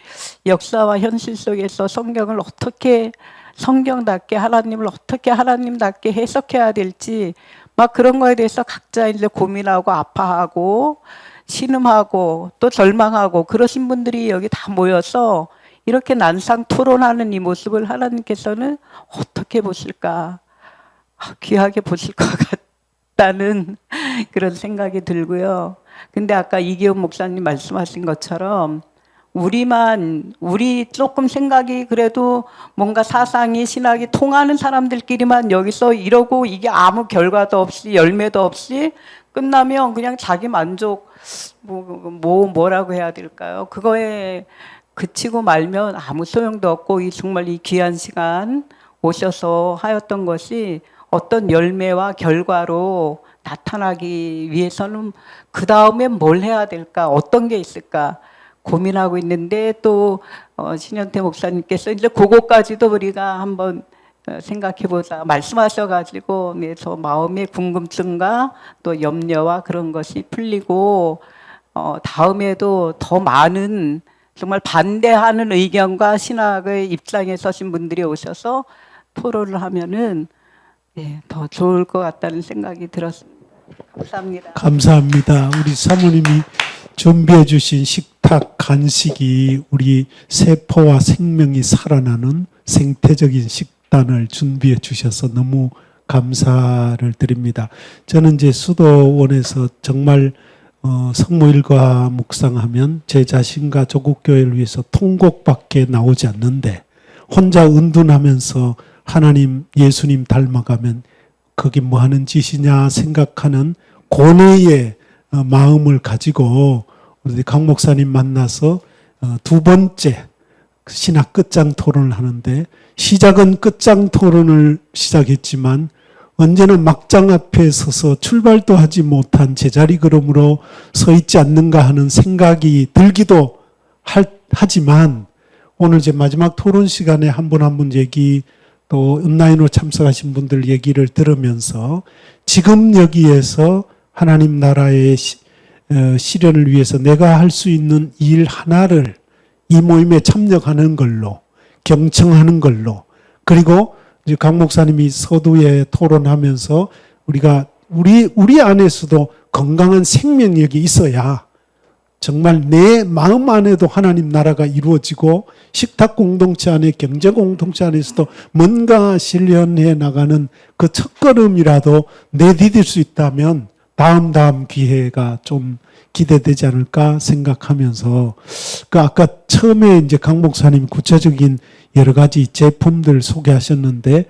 역사와 현실 속에서 성경을 어떻게 성경답게 하나님을 어떻게 하나님답게 해석해야 될지 막 그런 거에 대해서 각자 이제 고민하고 아파하고 신음하고 또 절망하고 그러신 분들이 여기 다 모여서 이렇게 난상 토론하는 이 모습을 하나님께서는 어떻게 보실까? 귀하게 보실 것 같다는 그런 생각이 들고요. 근데 아까 이기훈 목사님 말씀하신 것처럼 우리 조금 생각이 그래도 뭔가 사상이 신학이 통하는 사람들끼리만 여기서 이러고 이게 아무 결과도 없이 열매도 없이 끝나면 그냥 자기 만족 뭐라고 해야 될까요? 그거에 그치고 말면 아무 소용도 없고 이 정말 이 귀한 시간 오셔서 하였던 것이 어떤 열매와 결과로 나타나기 위해서는 그 다음에 뭘 해야 될까? 어떤 게 있을까? 고민하고 있는데 또 신현태 목사님께서 이제 그거까지도 우리가 한번 생각해보자 말씀하셔가지고 저 마음의 궁금증과 또 염려와 그런 것이 풀리고 다음에도 더 많은 정말 반대하는 의견과 신학의 입장에 서신 분들이 오셔서 토론을 하면은 더 좋을 것 같다는 생각이 들었습니다. 감사합니다. 감사합니다. 우리 사모님이 준비해 주신 식탁 간식이 우리 세포와 생명이 살아나는 생태적인 식단을 준비해 주셔서 너무 감사를 드립니다. 저는 이제 수도원에서 정말 성모일과 묵상하면 제 자신과 조국교회를 위해서 통곡밖에 나오지 않는데 혼자 은둔하면서 하나님 예수님 닮아가면 그게 뭐 하는 짓이냐 생각하는 고뇌의 마음을 가지고 우리 강 목사님 만나서 두 번째 신학 끝장 토론을 하는데 시작은 끝장 토론을 시작했지만 언제나 막장 앞에 서서 출발도 하지 못한 제자리 걸음으로 서 있지 않는가 하는 생각이 들기도 하지만 오늘 이제 마지막 토론 시간에 한 분 한 분 얘기 또 온라인으로 참석하신 분들 얘기를 들으면서 지금 여기에서 하나님 나라의 실현을 위해서 내가 할 수 있는 일 하나를 이 모임에 참여하는 걸로 경청하는 걸로 그리고 이제 강 목사님이 서두에 토론하면서 우리가 우리 안에서도 건강한 생명력이 있어야 정말 내 마음 안에도 하나님 나라가 이루어지고 식탁 공동체 안에 경제 공동체 안에서도 뭔가 실현해 나가는 그 첫걸음이라도 내디딜 수 있다면 다음 기회가 좀 기대되지 않을까 생각하면서 그 아까 처음에 이제 강 목사님 구체적인 여러 가지 제품들 소개하셨는데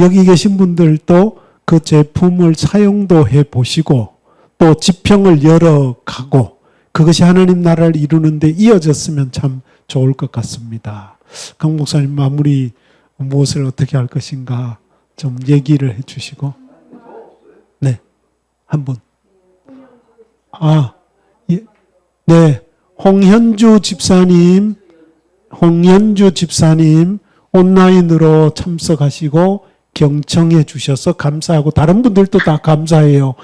여기 계신 분들도 그 제품을 사용도 해 보시고 또 지평을 열어가고 그것이 하나님 나라를 이루는데 이어졌으면 참 좋을 것 같습니다. 강 목사님 마무리 무엇을 어떻게 할 것인가 좀 얘기를 해 주시고 네, 한 분. 예. 네, 홍현주 집사님 온라인으로 참석하시고 경청해 주셔서 감사하고 다른 분들도 다 감사해요.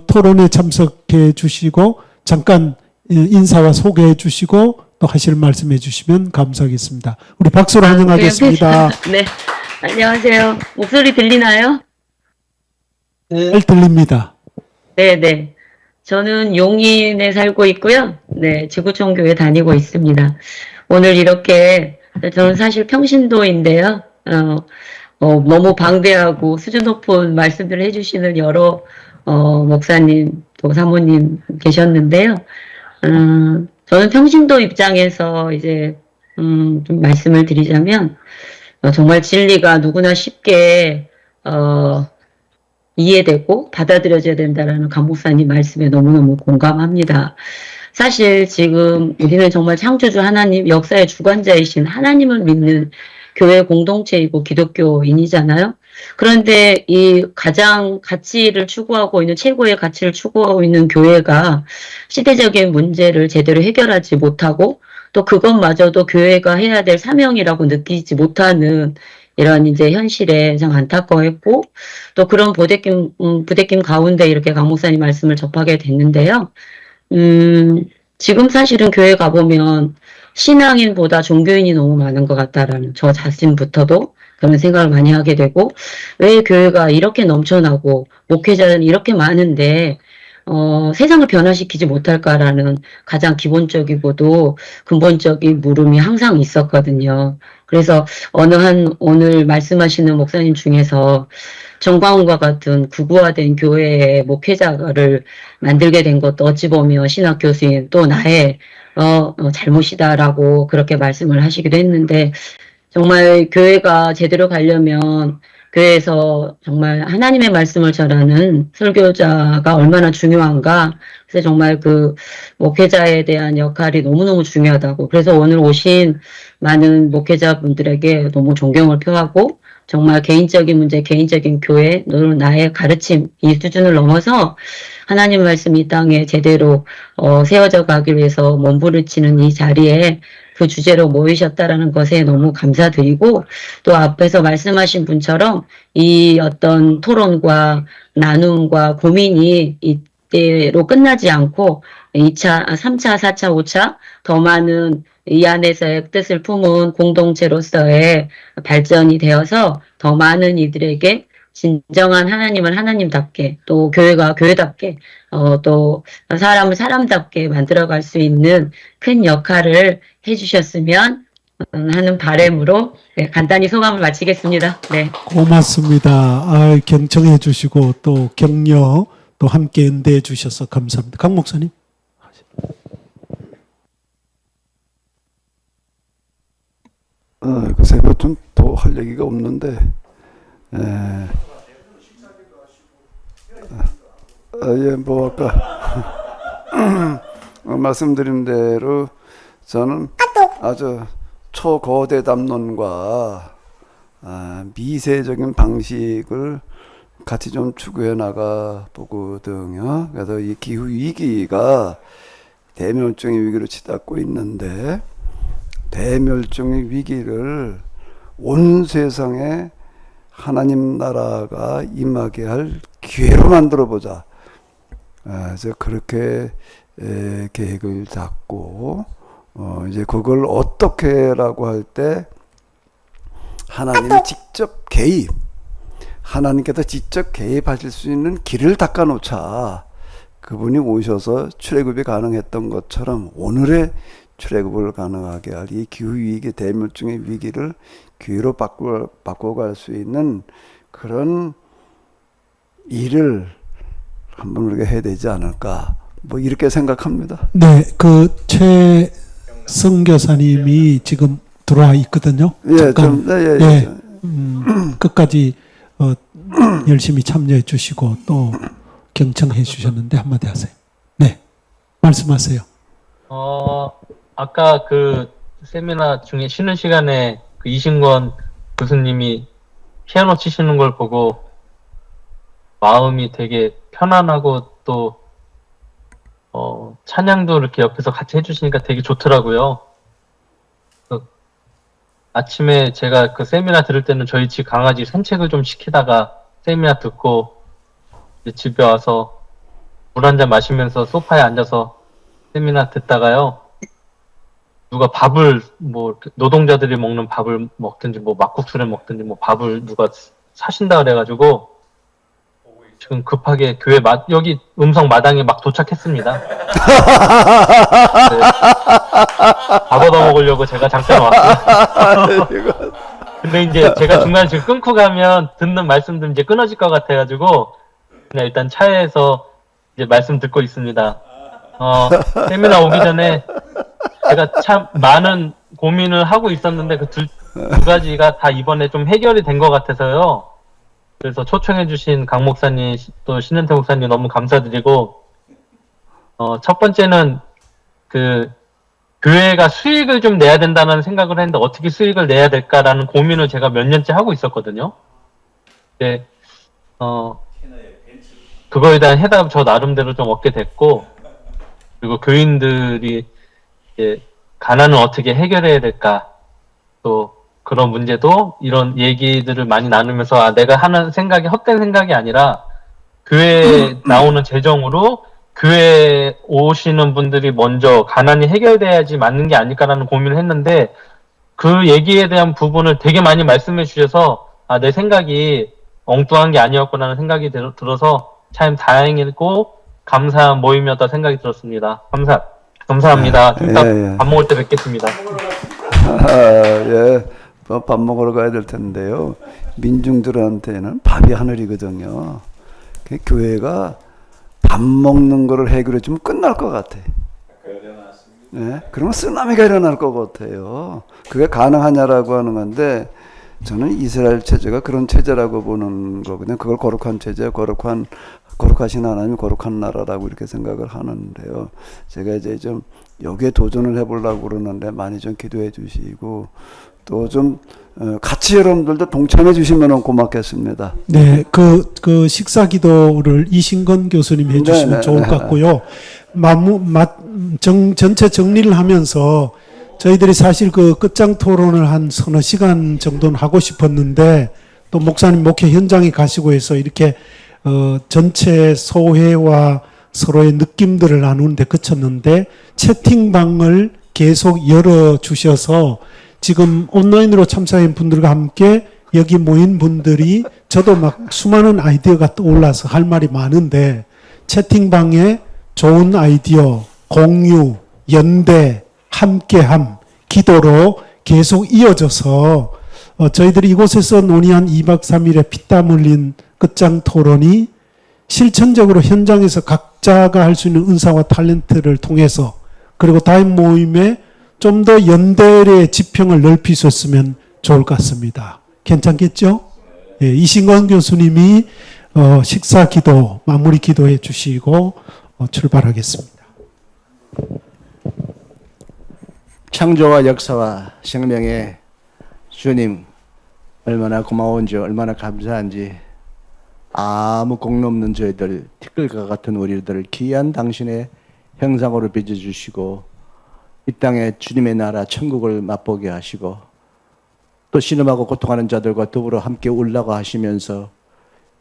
토론에 참석해 주시고 잠깐 인사와 소개해 주시고 또 하실 말씀해 주시면 감사하겠습니다. 우리 박수로 환영하겠습니다. 네, 안녕하세요. 목소리 들리나요? 잘 들립니다. 네. 저는 용인에 살고 있고요. 네, 지구촌 교회 다니고 있습니다. 오늘 이렇게 저는 사실 평신도인데요. 너무 방대하고 수준 높은 말씀들을 해주시는 여러 목사님 또 사모님 계셨는데요. 저는 평신도 입장에서 이제 좀 말씀을 드리자면 정말 진리가 누구나 쉽게 이해되고 받아들여져야 된다라는 강 목사님 말씀에 너무너무 공감합니다. 사실 지금 우리는 정말 창조주 하나님, 역사의 주관자이신 하나님을 믿는 교회 공동체이고 기독교인이잖아요. 그런데 이 가장 가치를 추구하고 있는 최고의 가치를 추구하고 있는 교회가 시대적인 문제를 제대로 해결하지 못하고 또 그것마저도 교회가 해야 될 사명이라고 느끼지 못하는 이런 이제 현실에 참 안타까워했고 또 그런 부대낌 가운데 이렇게 강 목사님 말씀을 접하게 됐는데요. 지금 사실은 교회 가보면 신앙인보다 종교인이 너무 많은 것 같다라는 저 자신부터도 그런 생각을 많이 하게 되고 왜 교회가 이렇게 넘쳐나고 목회자는 이렇게 많은데 세상을 변화시키지 못할까라는 가장 기본적이고도 근본적인 물음이 항상 있었거든요. 그래서 오늘 말씀하시는 목사님 중에서 정광훈과 같은 구구화된 교회의 목회자를 만들게 된 것도 어찌 보면 신학 교수인 또 나의 잘못이다라고 그렇게 말씀을 하시기도 했는데 정말 교회가 제대로 가려면 교회에서 정말 하나님의 말씀을 전하는 설교자가 얼마나 중요한가. 그래서 정말 그 목회자에 대한 역할이 너무너무 중요하다고. 그래서 오늘 오신 많은 목회자분들에게 너무 존경을 표하고 정말 개인적인 문제, 개인적인 교회, 나의 가르침 이 수준을 넘어서 하나님 말씀 이 땅에 제대로 세워져 가기 위해서 몸부림치는 이 자리에 그 주제로 모이셨다라는 것에 너무 감사드리고 또 앞에서 말씀하신 분처럼 이 어떤 토론과 나눔과 고민이 이때로 끝나지 않고 2차, 3차, 4차, 5차 더 많은 이 안에서의 뜻을 품은 공동체로서의 발전이 되어서 더 많은 이들에게 진정한 하나님을 하나님답게 또 교회가 교회답게 또 사람을 사람답게 만들어갈 수 있는 큰 역할을 해주셨으면 하는 바람으로 간단히 소감을 마치겠습니다. 네. 고맙습니다. 경청해 주시고 또 격려 또 함께 연대해 주셔서 감사합니다. 강 목사님. 글쎄 좀 더 할 얘기가 없는데 뭐 아까 말씀드린 대로 저는 아주 초거대 담론과 미세적인 방식을 같이 좀 추구해 나가 보거든요. 그래서 이 기후 위기가 대멸종의 위기로 치닫고 있는데 대멸종의 위기를 온 세상에 하나님 나라가 임하게 할 기회로 만들어 보자. 그래서 그렇게 계획을 잡고 이제 그걸 어떻게라고 할 때 하나님이 직접 개입, 하나님께서 직접 개입하실 수 있는 길을 닦아 놓자. 그분이 오셔서 출애굽이 가능했던 것처럼 오늘의 출애굽을 가능하게 할 이 기후위기, 대멸종의 위기를 기회로 바꿔갈 수 있는 그런 일을 한번 우리가 해야 되지 않을까, 뭐 이렇게 생각합니다. 네, 그 최성교사님이 지금 들어와 있거든요. 예, 잠깐, 끝까지 열심히 참여해 주시고 또 경청해 주셨는데 한마디 하세요. 네, 말씀하세요. 아까 그 세미나 중에 쉬는 시간에 그 이신권 교수님이 피아노 치시는 걸 보고 마음이 되게 편안하고 또 찬양도 이렇게 옆에서 같이 해주시니까 되게 좋더라고요. 아침에 제가 그 세미나 들을 때는 저희 집 강아지 산책을 좀 시키다가 세미나 듣고 이제 집에 와서 물 한 잔 마시면서 소파에 앉아서 세미나 듣다가요. 누가 밥을 뭐 노동자들이 먹는 밥을 먹든지 뭐 막국수를 먹든지 뭐 밥을 누가 사신다 그래가지고 지금 급하게 교회 여기 음성 마당에 막 도착했습니다. 네. 밥 얻어 먹으려고 제가 잠깐 왔어요. 근데 이제 제가 중간에 지금 끊고 가면 듣는 말씀들 이제 끊어질 것 같아가지고 그냥 일단 차에서 이제 말씀 듣고 있습니다. 세미나 오기 전에 제가 참 많은 고민을 하고 있었는데 그 두 가지가 다 이번에 좀 해결이 된 것 같아서요. 그래서 초청해주신 강 목사님 또 신현태 목사님 너무 감사드리고 첫 번째는 그 교회가 수익을 좀 내야 된다는 생각을 했는데 어떻게 수익을 내야 될까라는 고민을 제가 몇 년째 하고 있었거든요. 근데 그거에 대한 해답 저 나름대로 좀 얻게 됐고 그리고 교인들이 이제 가난을 어떻게 해결해야 될까 또 그런 문제도 이런 얘기들을 많이 나누면서 아, 내가 하는 생각이 헛된 생각이 아니라 교회에 나오는 재정으로 교회에 오시는 분들이 먼저 가난이 해결돼야지 맞는 게 아닐까라는 고민을 했는데 그 얘기에 대한 부분을 되게 많이 말씀해 주셔서 아, 내 생각이 엉뚱한 게 아니었구나라는 생각이 들어서 참 다행이고 감사한 모임이었다 생각이 들었습니다. 감사합니다. 이따 밥 먹을 때 뵙겠습니다. 예, 밥 먹으러 가야 될 텐데요. 민중들한테는 밥이 하늘이거든요. 교회가 밥 먹는 거를 해결해 주면 끝날 것 같아. 네, 그러면 쓰나미가 일어날 것 같아요. 그게 가능하냐라고 하는 건데 저는 이스라엘 체제가 그런 체제라고 보는 거거든요. 그걸 거룩한 체제, 거룩하신 하나님, 거룩한 나라라고 이렇게 생각을 하는데요. 제가 이제 좀 여기에 도전을 해보려고 그러는데 많이 좀 기도해 주시고 또 좀 같이 여러분들도 동참해 주시면 고맙겠습니다. 네, 그 식사 기도를 이신건 교수님 해주시면 좋을 것 같고요. 전체 정리를 하면서 저희들이 사실 그 끝장 토론을 한 서너 시간 정도는 하고 싶었는데 또 목사님 목회 현장에 가시고 해서 이렇게 전체 소회와 서로의 느낌들을 나누는데 그쳤는데 채팅방을 계속 열어 주셔서 지금 온라인으로 참석한 분들과 함께 여기 모인 분들이 저도 막 수많은 아이디어가 떠올라서 할 말이 많은데 채팅방에 좋은 아이디어, 공유, 연대, 함께함, 기도로 계속 이어져서 저희들이 이곳에서 논의한 2박 3일의 피땀 흘린 끝장 토론이 실천적으로 현장에서 각자가 할 수 있는 은사와 탤런트를 통해서 그리고 다음 모임에 좀 더 연대의 지평을 넓힐 수 있으면 좋을 것 같습니다. 괜찮겠죠? 예, 이신건 교수님이 식사 기도, 마무리 기도해 주시고 출발하겠습니다. 창조와 역사와 생명의 주님 얼마나 고마운지 얼마나 감사한지 아무 공로 없는 저희들 티끌과 같은 우리들을 귀한 당신의 형상으로 빚어주시고 이 땅에 주님의 나라 천국을 맛보게 하시고 또 신음하고 고통하는 자들과 더불어 함께 울라고 하시면서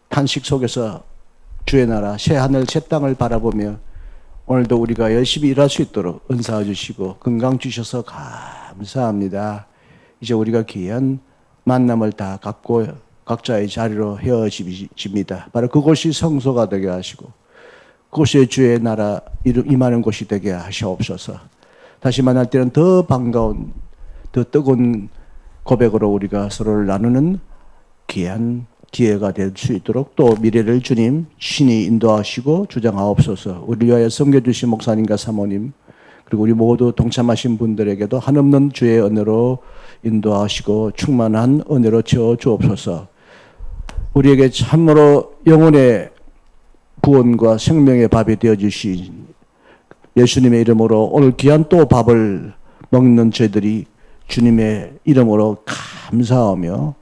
탄식 속에서 주의 나라 새 하늘 새 땅을 바라보며 오늘도 우리가 열심히 일할 수 있도록 은사 주시고 건강 주셔서 감사합니다. 이제 우리가 귀한 만남을 다 갖고 각자의 자리로 헤어집니다. 바로 그곳이 성소가 되게 하시고 그곳에 주의 나라 임하는 곳이 되게 하시옵소서. 다시 만날 때는 더 반가운 더 뜨거운 고백으로 우리가 서로를 나누는 귀한 기회가 될 수 있도록 또 미래를 주님 신이 인도하시고 주장하옵소서. 우리 위하여 섬겨주신 목사님과 사모님 그리고 우리 모두 동참하신 분들에게도 한없는 주의 은혜로 인도하시고 충만한 은혜로 채워 주옵소서. 우리에게 참으로 영혼의 구원과 생명의 밥이 되어주신 예수님의 이름으로 오늘 귀한 또 밥을 먹는 저희들이 주님의 이름으로 감사하며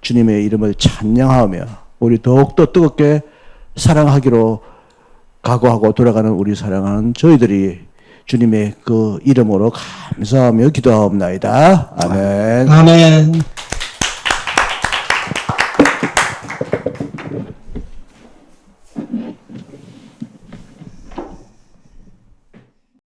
주님의 이름을 찬양하며 우리 더욱더 뜨겁게 사랑하기로 각오하고 돌아가는 우리 사랑하는 저희들이 주님의 그 이름으로 감사하며 기도하옵나이다. 아멘. 아멘.